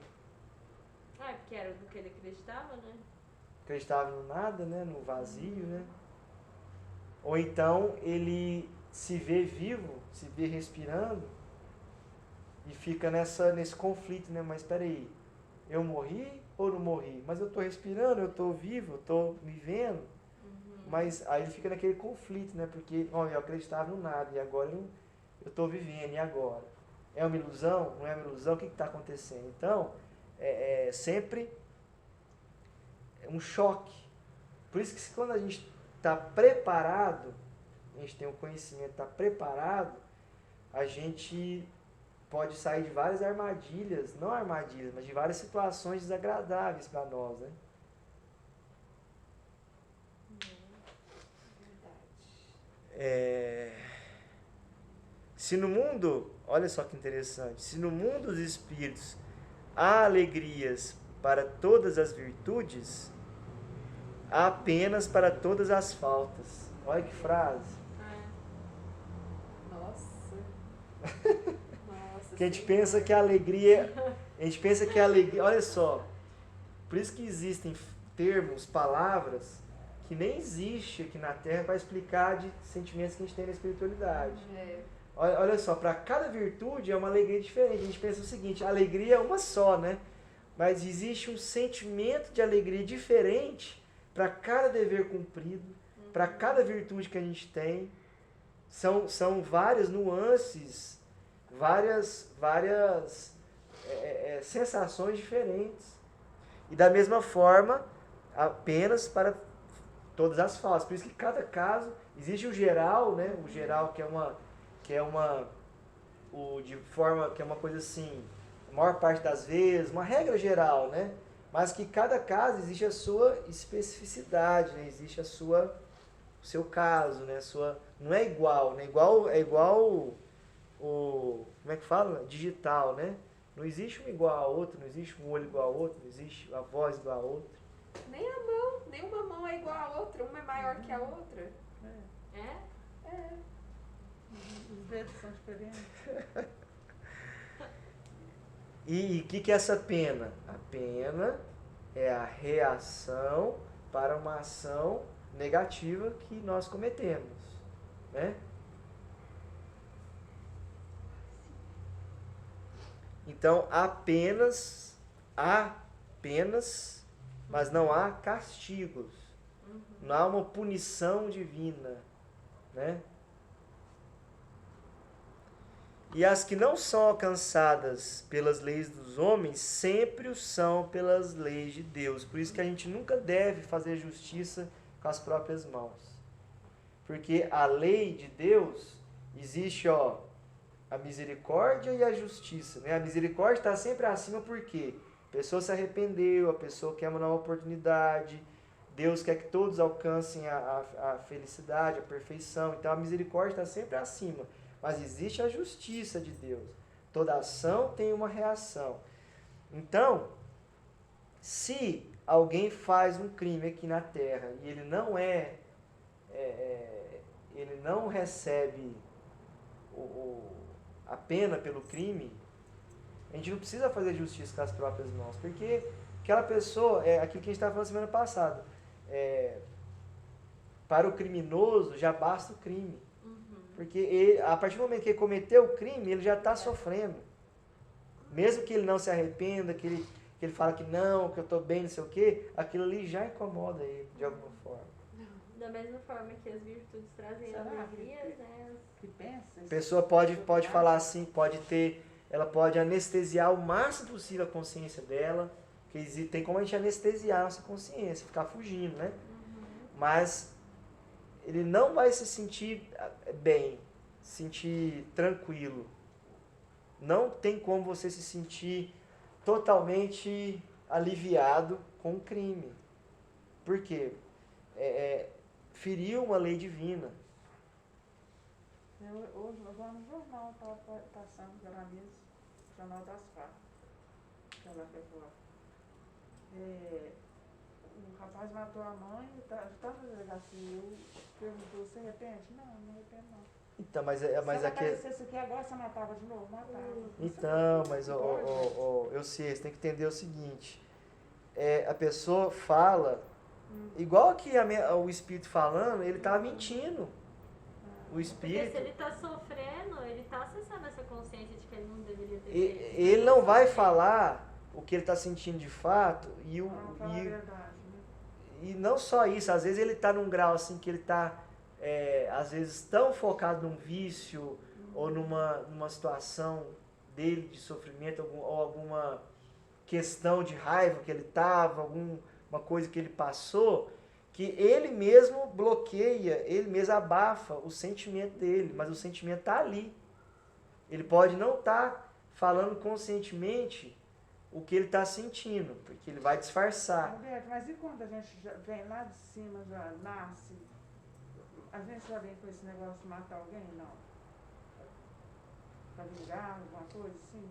Ah, porque era do que ele acreditava, né? Acreditava no nada, né? No vazio, né? Ou então ele se vê vivo, se vê respirando e fica nesse conflito, né? Mas espera aí, eu morri ou não morri? Mas eu estou respirando, eu estou vivo, eu estou vivendo. Mas aí ele fica naquele conflito, né? Porque eu acreditava no nada e agora eu estou vivendo, e agora? É uma ilusão? Não é uma ilusão? O que está acontecendo? Então, é sempre um choque. Por isso que quando a gente está preparado, a gente tem o conhecimento, está preparado, a gente pode sair de várias armadilhas, não armadilhas, mas de várias situações desagradáveis para nós, né? Se no mundo, olha só que interessante, se no mundo dos espíritos há alegrias para todas as virtudes, há penas para todas as faltas. Olha que frase. Nossa. Que a gente pensa que a alegria, olha só, por isso que existem termos, palavras que nem existe aqui na Terra para explicar de sentimentos que a gente tem na espiritualidade. Olha só, para cada virtude é uma alegria diferente. A gente pensa o seguinte, a alegria é uma só, né? Mas existe um sentimento de alegria diferente para cada dever cumprido, para cada virtude que a gente tem. São várias nuances, várias sensações diferentes. E da mesma forma, apenas para todas as faltas. Por isso que cada caso, existe o geral, né? O geral que é uma coisa assim, a maior parte das vezes, uma regra geral, né? Mas que cada caso existe a sua especificidade, né? Existe o seu caso, né? Não é igual, né? É igual como é que fala? Digital, né? Não existe um igual ao outro, não existe um olho igual ao outro, não existe a voz igual a outra. Nem a mão, nenhuma mão é igual a outra, uma é maior que a outra. Os dedos são diferentes. E o que é essa pena? A pena é a reação para uma ação negativa que nós cometemos, né? Então, há penas, mas não há castigos. Não há uma punição divina, né? E as que não são alcançadas pelas leis dos homens, sempre o são pelas leis de Deus. Por isso que a gente nunca deve fazer justiça com as próprias mãos. Porque a lei de Deus, existe a misericórdia e a justiça. Né? A misericórdia está sempre acima porque a pessoa se arrependeu, a pessoa quer uma nova oportunidade, Deus quer que todos alcancem a felicidade, a perfeição. Então a misericórdia está sempre acima. Mas existe a justiça de Deus. Toda ação tem uma reação. Então, se alguém faz um crime aqui na Terra e ele não recebe a pena pelo crime, a gente não precisa fazer justiça com as próprias mãos, porque aquela pessoa, aquilo que a gente estava falando semana passada, para o criminoso já basta o crime. Porque a partir do momento que ele cometeu o crime, ele já está sofrendo. Mesmo que ele não se arrependa, que ele fala que não, que eu estou bem, não sei o quê, aquilo ali já incomoda ele, de alguma forma. Da mesma forma que as virtudes trazem alegrias, né? Que pensa? A pessoa pode falar assim, ela pode anestesiar o máximo possível a consciência dela, porque tem como a gente anestesiar a nossa consciência, ficar fugindo, né? Mas ele não vai se sentir bem, se sentir tranquilo. Não tem como você se sentir totalmente aliviado com o crime. Por quê? feriu uma lei divina. Hoje, agora no jornal, estava passando pela mesa, Jornal das Farras, pela Record. O rapaz matou a mãe, estava na delegacia, perguntou, você arrepende? Não arrependo não. Então, mas Se ela aqui... aparecesse aqui agora, você matava de novo? Matava. Então, mas eu sei, você tem que entender o seguinte. A pessoa fala, igual que o espírito falando, ele tá mentindo. O Porque espírito... se ele tá sofrendo, ele tá acessando essa consciência de que ele não deveria ter feito. Ele não vai falar o que ele tá sentindo de fato Fala a verdade, né? e não só isso, às vezes ele tá num grau assim que ele tá, às vezes, tão focado num vício ou numa situação dele de sofrimento, ou alguma questão de raiva que ele tava, alguma coisa que ele passou, que ele mesmo bloqueia, ele mesmo abafa o sentimento dele, mas o sentimento tá ali. Ele pode não estar falando conscientemente o que ele está sentindo, porque ele vai disfarçar. Roberto, mas e quando a gente já vem lá de cima, já nasce, a gente já vem com esse negócio de matar alguém? Não. Pra vingar, alguma coisa assim?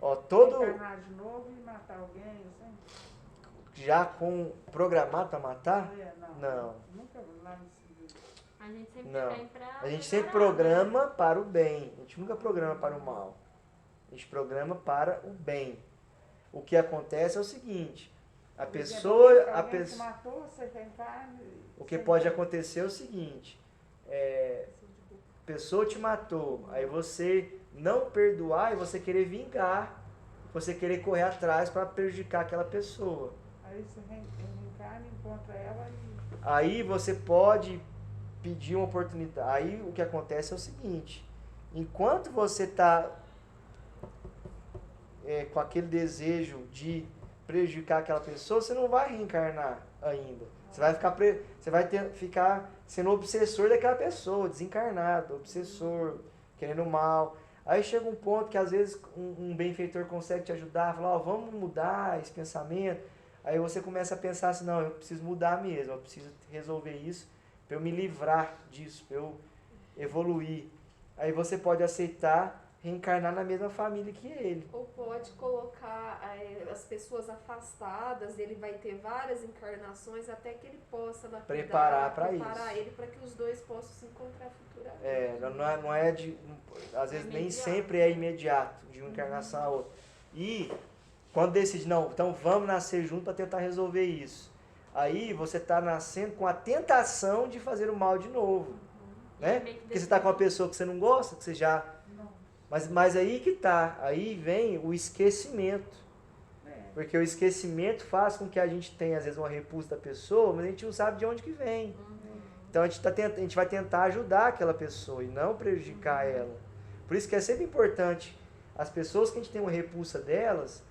Encarnar de novo e matar alguém, assim? Já programado para matar? Não. Nunca lá nesse... A gente sempre Não. vem pra A gente sempre melhorar, programa para o bem. A gente nunca programa para o mal. A gente programa para o bem. O que acontece é o seguinte, a pessoa... Alguém te matou, você reencarna... O que pode acontecer é o seguinte, a pessoa te matou, aí você não perdoar e você querer vingar, você querer correr atrás para prejudicar aquela pessoa. Aí você reencarna, encontra ela e... Aí você pode pedir uma oportunidade. Aí o que acontece é o seguinte, enquanto você está com aquele desejo de prejudicar aquela pessoa, você não vai reencarnar ainda. Você vai ficar sendo obsessor daquela pessoa, desencarnado, obsessor, querendo mal. Aí chega um ponto que às vezes um benfeitor consegue te ajudar, falar, vamos mudar esse pensamento. Aí você começa a pensar assim, não, eu preciso mudar mesmo, eu preciso resolver isso para eu me livrar disso, para eu evoluir. Aí você pode aceitar reencarnar na mesma família que ele. Ou pode colocar as pessoas afastadas, ele vai ter várias encarnações até que ele possa preparar ele para que os dois possam se encontrar futuramente. Não é de... Às vezes nem sempre é imediato, de uma encarnação a outra. E quando decide, não, então vamos nascer junto para tentar resolver isso. Aí você está nascendo com a tentação de fazer o mal de novo. Né? Porque você está com uma pessoa que você não gosta, que você já... Mas aí que tá, aí vem o esquecimento. Porque o esquecimento faz com que a gente tenha, às vezes, uma repulsa da pessoa, mas a gente não sabe de onde que vem. Então a gente vai tentar ajudar aquela pessoa e não prejudicar ela. Por isso que é sempre importante, as pessoas que a gente tem uma repulsa delas,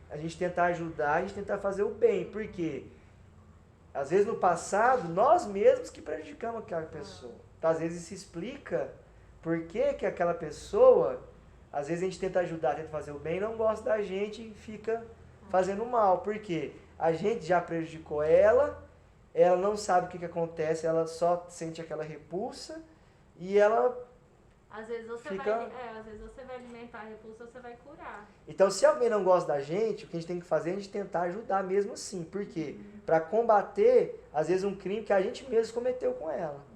a gente tentar ajudar, a gente tentar fazer o bem. Por quê? Às vezes no passado, nós mesmos que prejudicamos aquela pessoa. Então, às vezes se explica por que que aquela pessoa, às vezes a gente tenta ajudar, tenta fazer o bem, não gosta da gente e fica fazendo mal. Por quê? A gente já prejudicou ela não sabe o que acontece, ela só sente aquela repulsa e ela às vezes você vai alimentar a repulsa, você vai curar. Então, se alguém não gosta da gente, o que a gente tem que fazer é a gente tentar ajudar mesmo assim. Por quê? Para combater, às vezes, um crime que a gente mesmo cometeu com ela.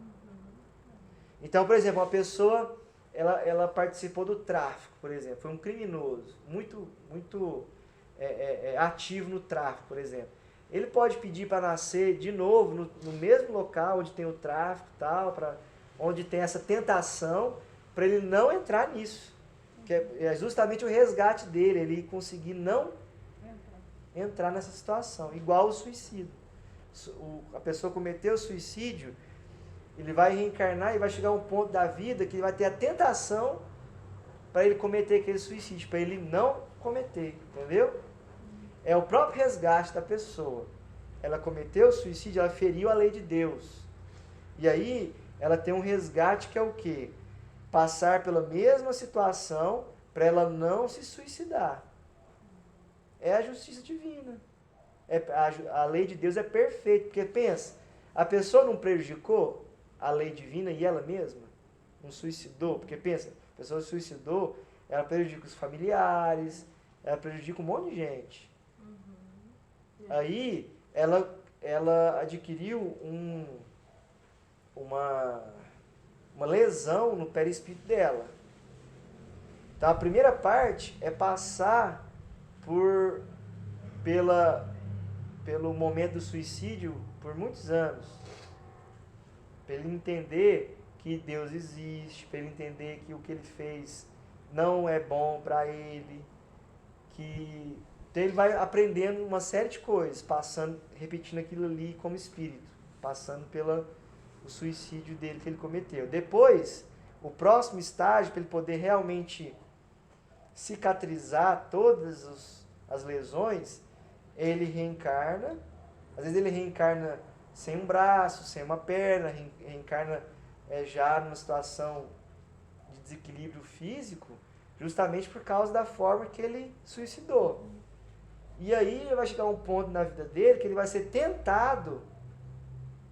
Então, por exemplo, uma pessoa, ela participou do tráfico, por exemplo, foi um criminoso, muito ativo no tráfico, por exemplo. Ele pode pedir para nascer de novo no mesmo local onde tem o tráfico, tal, onde tem essa tentação, para ele não entrar nisso. Que é justamente o resgate dele, ele conseguir não entrar nessa situação. Igual o suicídio. A pessoa cometeu o suicídio, ele vai reencarnar e vai chegar a um ponto da vida que ele vai ter a tentação para ele cometer aquele suicídio, para ele não cometer, entendeu? É o próprio resgate da pessoa. Ela cometeu o suicídio, ela feriu a lei de Deus. E aí, ela tem um resgate que é o quê? Passar pela mesma situação para ela não se suicidar. É a justiça divina. A lei de Deus é perfeita, porque pensa, A pessoa não prejudicou a lei divina e ela mesma? Não suicidou? Porque pensa, a pessoa suicidou, ela prejudica os familiares, ela prejudica um monte de gente. Aí ela adquiriu uma lesão no perispírito dela. Então a primeira parte é passar pelo momento do suicídio por muitos anos. Para ele entender que Deus existe, para ele entender que o que ele fez não é bom para ele, então ele vai aprendendo uma série de coisas, repetindo aquilo ali como espírito, passando pelo suicídio dele que ele cometeu. Depois, o próximo estágio, para ele poder realmente cicatrizar todas as lesões, ele reencarna. Às vezes ele reencarna sem um braço, sem uma perna, reencarna já numa situação de desequilíbrio físico, justamente por causa da forma que ele suicidou. E aí ele vai chegar a um ponto na vida dele que ele vai ser tentado,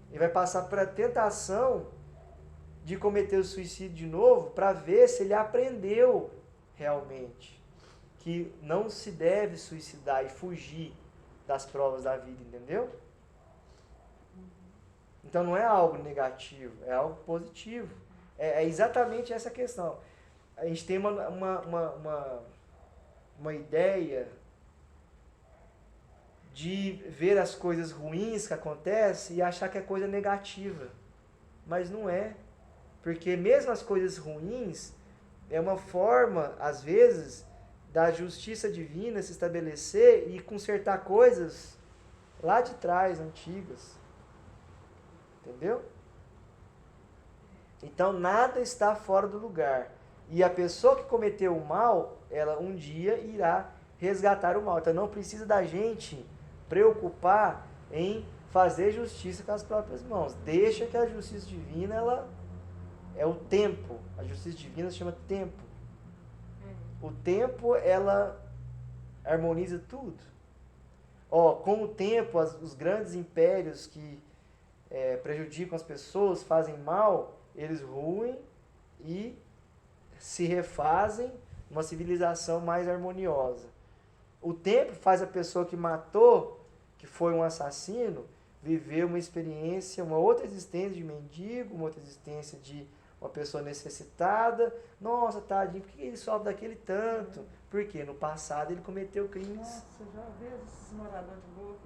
ele vai passar por a tentação de cometer o suicídio de novo para ver se ele aprendeu realmente que não se deve suicidar e fugir das provas da vida, entendeu? Então não é algo negativo, é algo positivo. É exatamente essa questão. A gente tem uma ideia de ver as coisas ruins que acontecem e achar que é coisa negativa. Mas não é. Porque mesmo as coisas ruins é uma forma, às vezes, da justiça divina se estabelecer e consertar coisas lá de trás, antigas. Entendeu? Então nada está fora do lugar. E a pessoa que cometeu o mal, ela um dia irá resgatar o mal. Então não precisa da gente preocupar em fazer justiça com as próprias mãos. Deixa que a justiça divina, ela é o tempo. A justiça divina se chama tempo. O tempo, ela harmoniza tudo. Com o tempo, os grandes impérios que prejudicam as pessoas, fazem mal, eles ruem e se refazem uma civilização mais harmoniosa. O tempo faz a pessoa que matou, que foi um assassino, viver uma experiência, uma outra existência de mendigo, uma outra existência de uma pessoa necessitada. Nossa, tadinho, por que ele sofre daquele tanto? Porque no passado ele cometeu crimes. Nossa, já vejo esses moradores de rua.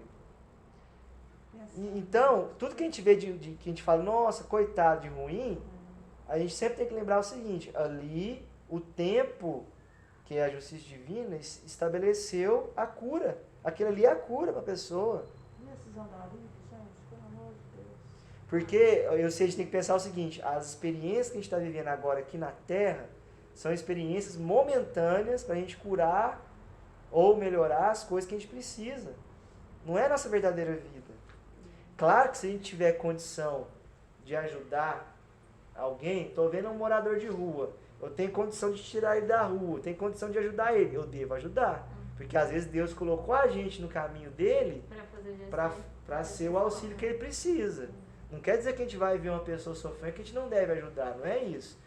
Então, tudo que a gente vê que a gente fala, nossa, coitado de ruim, a gente sempre tem que lembrar o seguinte: ali o tempo, que é a justiça divina, estabeleceu a cura. Aquilo ali é a cura para a pessoa. E esses andarilhos, gente, pelo amor de Deus. Porque a gente tem que pensar o seguinte: as experiências que a gente está vivendo agora aqui na Terra são experiências momentâneas para a gente curar ou melhorar as coisas que a gente precisa. Não é a nossa verdadeira vida. Claro que se a gente tiver condição de ajudar alguém, estou vendo um morador de rua, eu tenho condição de tirar ele da rua, eu tenho condição de ajudar ele, eu devo ajudar. Porque às vezes Deus colocou a gente no caminho dele para ser o auxílio que ele precisa. Não quer dizer que a gente vai ver uma pessoa sofrendo que a gente não deve ajudar, não é isso.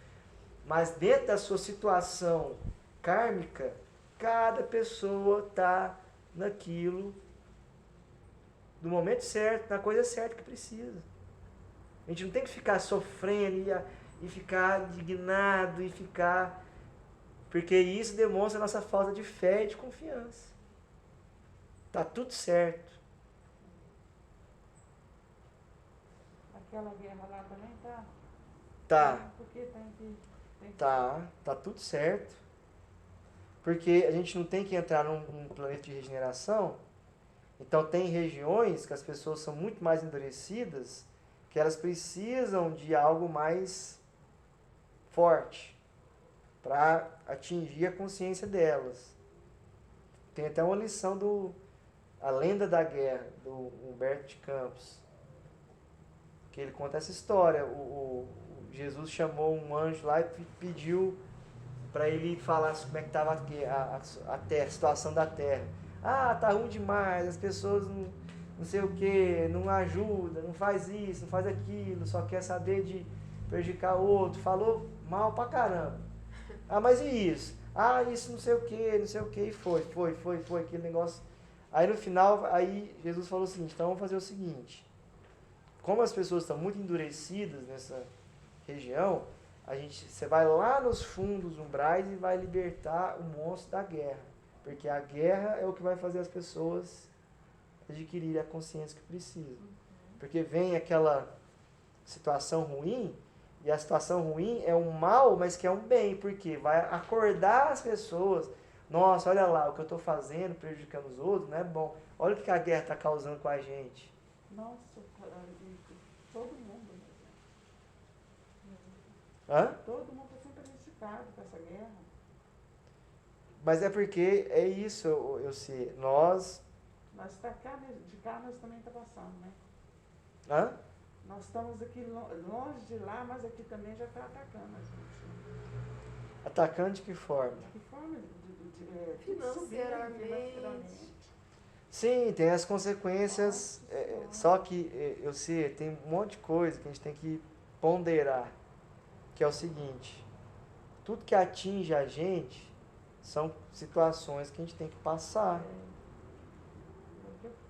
Mas dentro da sua situação kármica, cada pessoa está naquilo, no momento certo, na coisa certa que precisa. A gente não tem que ficar sofrendo e ficar indignado e ficar... Porque isso demonstra a nossa falta de fé e de confiança. Tá tudo certo. Aquela guerra lá também tá? Tá. Porque tem que... Tá tudo certo. Porque a gente não tem que entrar num planeta de regeneração. Então tem regiões que as pessoas são muito mais endurecidas, que elas precisam de algo mais forte para atingir a consciência delas. Tem até uma lição A Lenda da Guerra, do Humberto de Campos, que ele conta essa história. O Jesus chamou um anjo lá e pediu para ele falar como é que estava a terra, a situação da terra. Ah, tá ruim demais, as pessoas não sei o que, não ajuda, não faz isso, não faz aquilo, só quer saber de prejudicar o outro, falou mal pra caramba. Ah, mas e isso? Ah, isso não sei o que, não sei o que, e foi, aquele negócio. Aí no final, aí Jesus falou o seguinte, então vamos fazer o seguinte, como as pessoas estão muito endurecidas nessa região, você vai lá nos fundos umbrais e vai libertar o monstro da guerra. Porque a guerra é o que vai fazer as pessoas adquirirem a consciência que precisam. Porque vem aquela situação ruim, e a situação ruim é um mal, mas que é um bem. Porque vai acordar as pessoas. Nossa, olha lá, o que eu estou fazendo, prejudicando os outros, não é bom. Olha o que a guerra está causando com a gente. Nossa, todo mundo, Hã? todo mundo está sendo prejudicado com essa guerra. Mas é porque é isso, eu sei. Nós De cá nós também está passando, né? Hã? Nós estamos aqui longe de lá, mas aqui também já está atacando a gente. Atacando de que forma? De que forma? Financeiramente. Sim, tem as consequências, só que eu sei, tem um monte de coisa que a gente tem que ponderar, que é o seguinte, tudo que atinge a gente são situações que a gente tem que passar,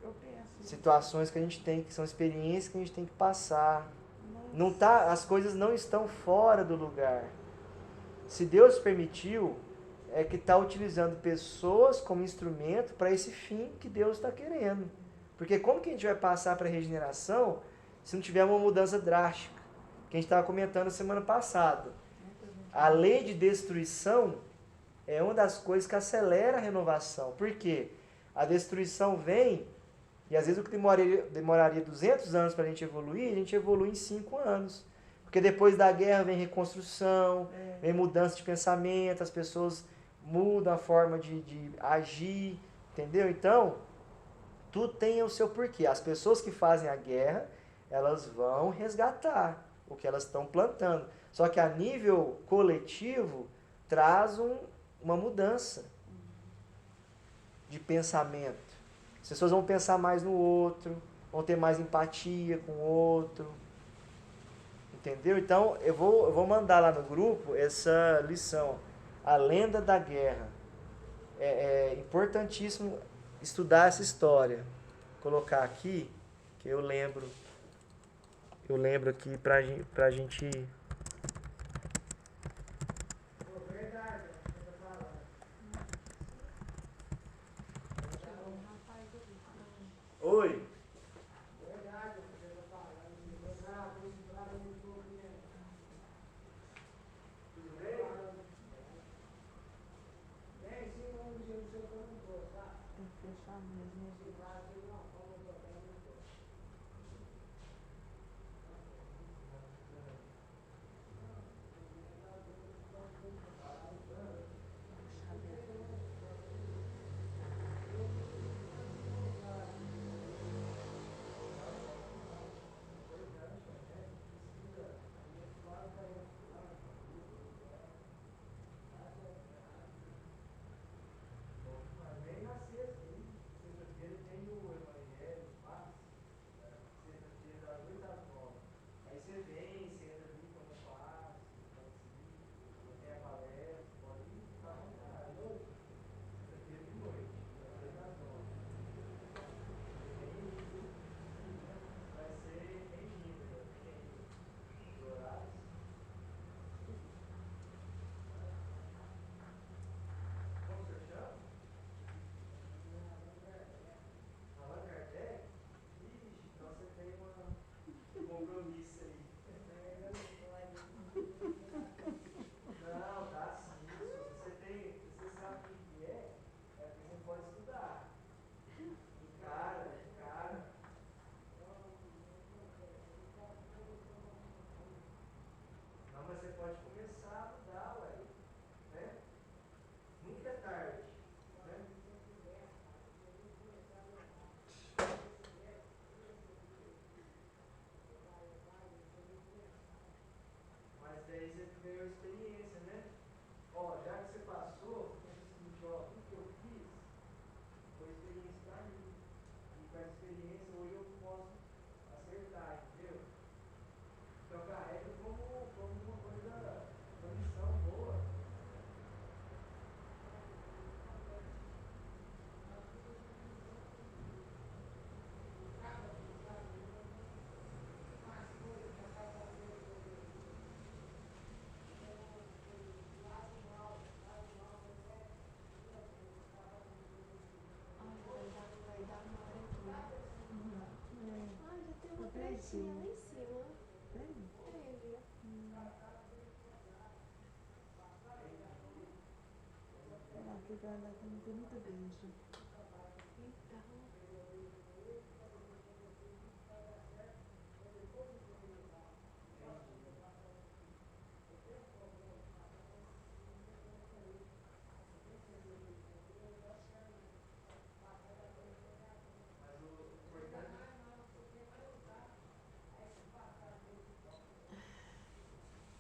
Eu penso. situações que a gente tem, que são experiências que a gente tem que passar. Nossa. Não tá, as coisas não estão fora do lugar. Se Deus permitiu, é que está utilizando pessoas como instrumento para esse fim que Deus está querendo. Porque como que a gente vai passar para a regeneração se não tiver uma mudança drástica? Que a gente estava comentando semana passada. A lei de destruição é uma das coisas que acelera a renovação. Por quê? A destruição vem, e às vezes o que demoraria 200 anos para a gente evolui em 5 anos. Porque depois da guerra vem reconstrução, vem mudança de pensamento, as pessoas mudam a forma de agir, entendeu? Então, tudo tem o seu porquê. As pessoas que fazem a guerra, elas vão resgatar o que elas estão plantando. Só que a nível coletivo, traz uma mudança de pensamento. As pessoas vão pensar mais no outro, vão ter mais empatia com o outro. Entendeu? Então, eu vou mandar lá no grupo essa lição. A lenda da guerra. É importantíssimo estudar essa história. Vou colocar aqui, que eu lembro aqui pra gente... Oi. Compromisso aí. Não, dá sim. Você sabe o que é porque você pode estudar. Cara. Não, mas você pode começar a mudar, ué. Né? Nunca é tarde. Né? Mas daí você ganhou experiência, né? Ó, já que você passou, pensa o seguinte, ó, tudo que eu fiz foi experiência pra mim. E com essa experiência, hoje Tinha cima. lá em cima. Tem? Teve. Lá, que lugar lá também tem muita igreja. Então.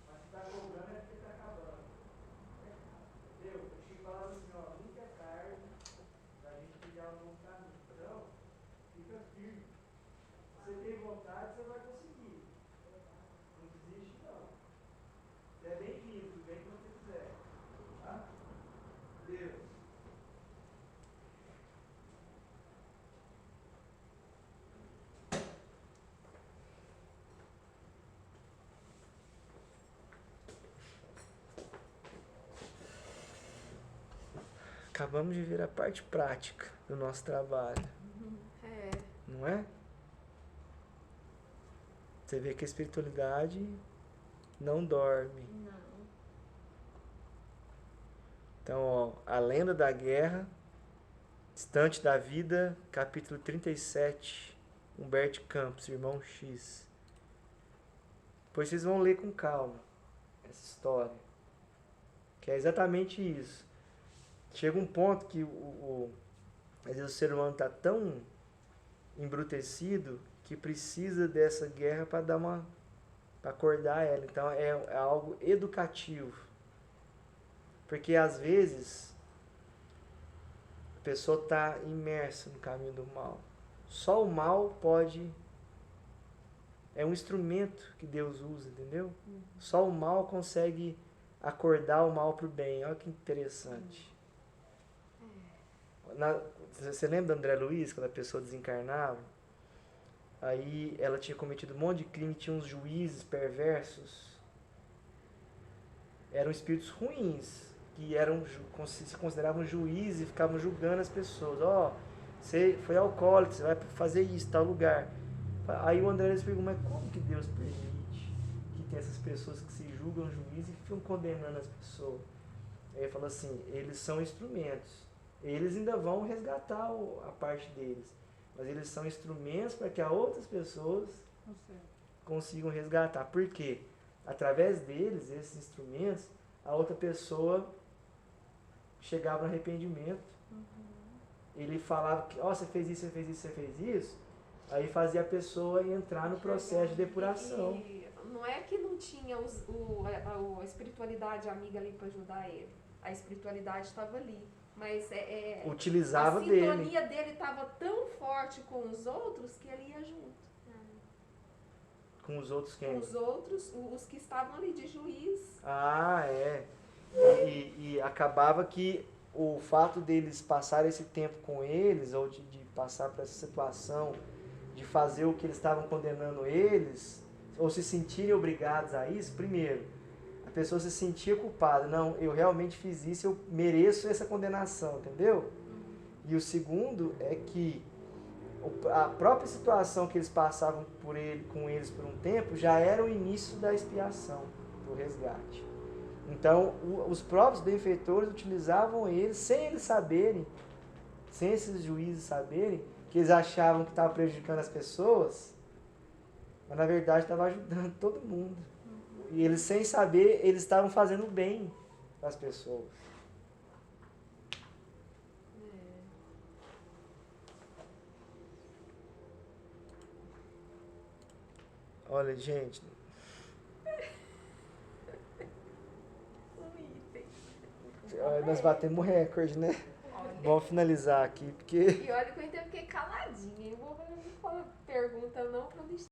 Mas se tá cobrando é porque tá acabando. Entendeu? O Chico falava assim, ó, nunca é tarde pra gente trilhar um novo caminho. Então, fica firme. Se você tem vontade, você vai conseguir. Não desiste, não. Você é bem-vindo, vem quando você quiser. Tá? Deus. Acabamos de ver a parte prática do nosso trabalho, É. não é? Você vê que a espiritualidade não dorme. Não. Então, ó, a lenda da guerra, Distante da Vida, capítulo 37, Humberto Campos, Irmão X. Depois vocês vão ler com calma essa história, que é exatamente isso. Chega um ponto que às vezes o ser humano está tão embrutecido que precisa dessa guerra para acordar ela. Então é algo educativo. Porque às vezes a pessoa está imersa no caminho do mal. Só o mal pode. É um instrumento que Deus usa, entendeu? Só o mal consegue acordar o mal para o bem. Olha que interessante. Você lembra da André Luiz, quando a pessoa desencarnava? Aí ela tinha cometido um monte de crime, tinha uns juízes perversos. Eram espíritos ruins, que se consideravam juízes e ficavam julgando as pessoas. Ó, você foi alcoólico, você vai fazer isso em tal lugar. Aí o André Luiz perguntou, mas como que Deus permite que tem essas pessoas que se julgam juízes e ficam condenando as pessoas? Aí ele falou assim, eles são instrumentos. Eles ainda vão resgatar a parte deles. Mas eles são instrumentos para que outras pessoas consigam resgatar. Por quê? Através deles, esses instrumentos, a outra pessoa chegava no arrependimento. Ele falava que, ó, você fez isso, você fez isso, você fez isso. Aí fazia a pessoa entrar no processo de depuração. E não é que não tinha a espiritualidade amiga ali para ajudar ele. A espiritualidade estava ali. Mas Utilizava a dele. sintonia dele estava tão forte com os outros que ele ia junto. Com os outros Com quem? os outros, os que estavam ali de juiz. Ah, é. E acabava que o fato deles passarem esse tempo com eles, ou de passar por essa situação, de fazer o que eles estavam condenando eles, ou se sentirem obrigados a isso, primeiro, a pessoa se sentia culpada. Não, eu realmente fiz isso, eu mereço essa condenação, entendeu? E o segundo é que a própria situação que eles passavam com eles por um tempo já era o início da expiação, do resgate. Então, os próprios benfeitores utilizavam eles, sem eles saberem, sem esses juízes saberem, que eles achavam que estavam prejudicando as pessoas, mas na verdade estavam ajudando todo mundo. E eles, sem saber, eles estavam fazendo bem para as pessoas. Olha, gente. Nós batemos recorde, né? Olha. Vamos finalizar aqui, porque... E olha que eu ainda fiquei caladinha. Eu vou pergunta não para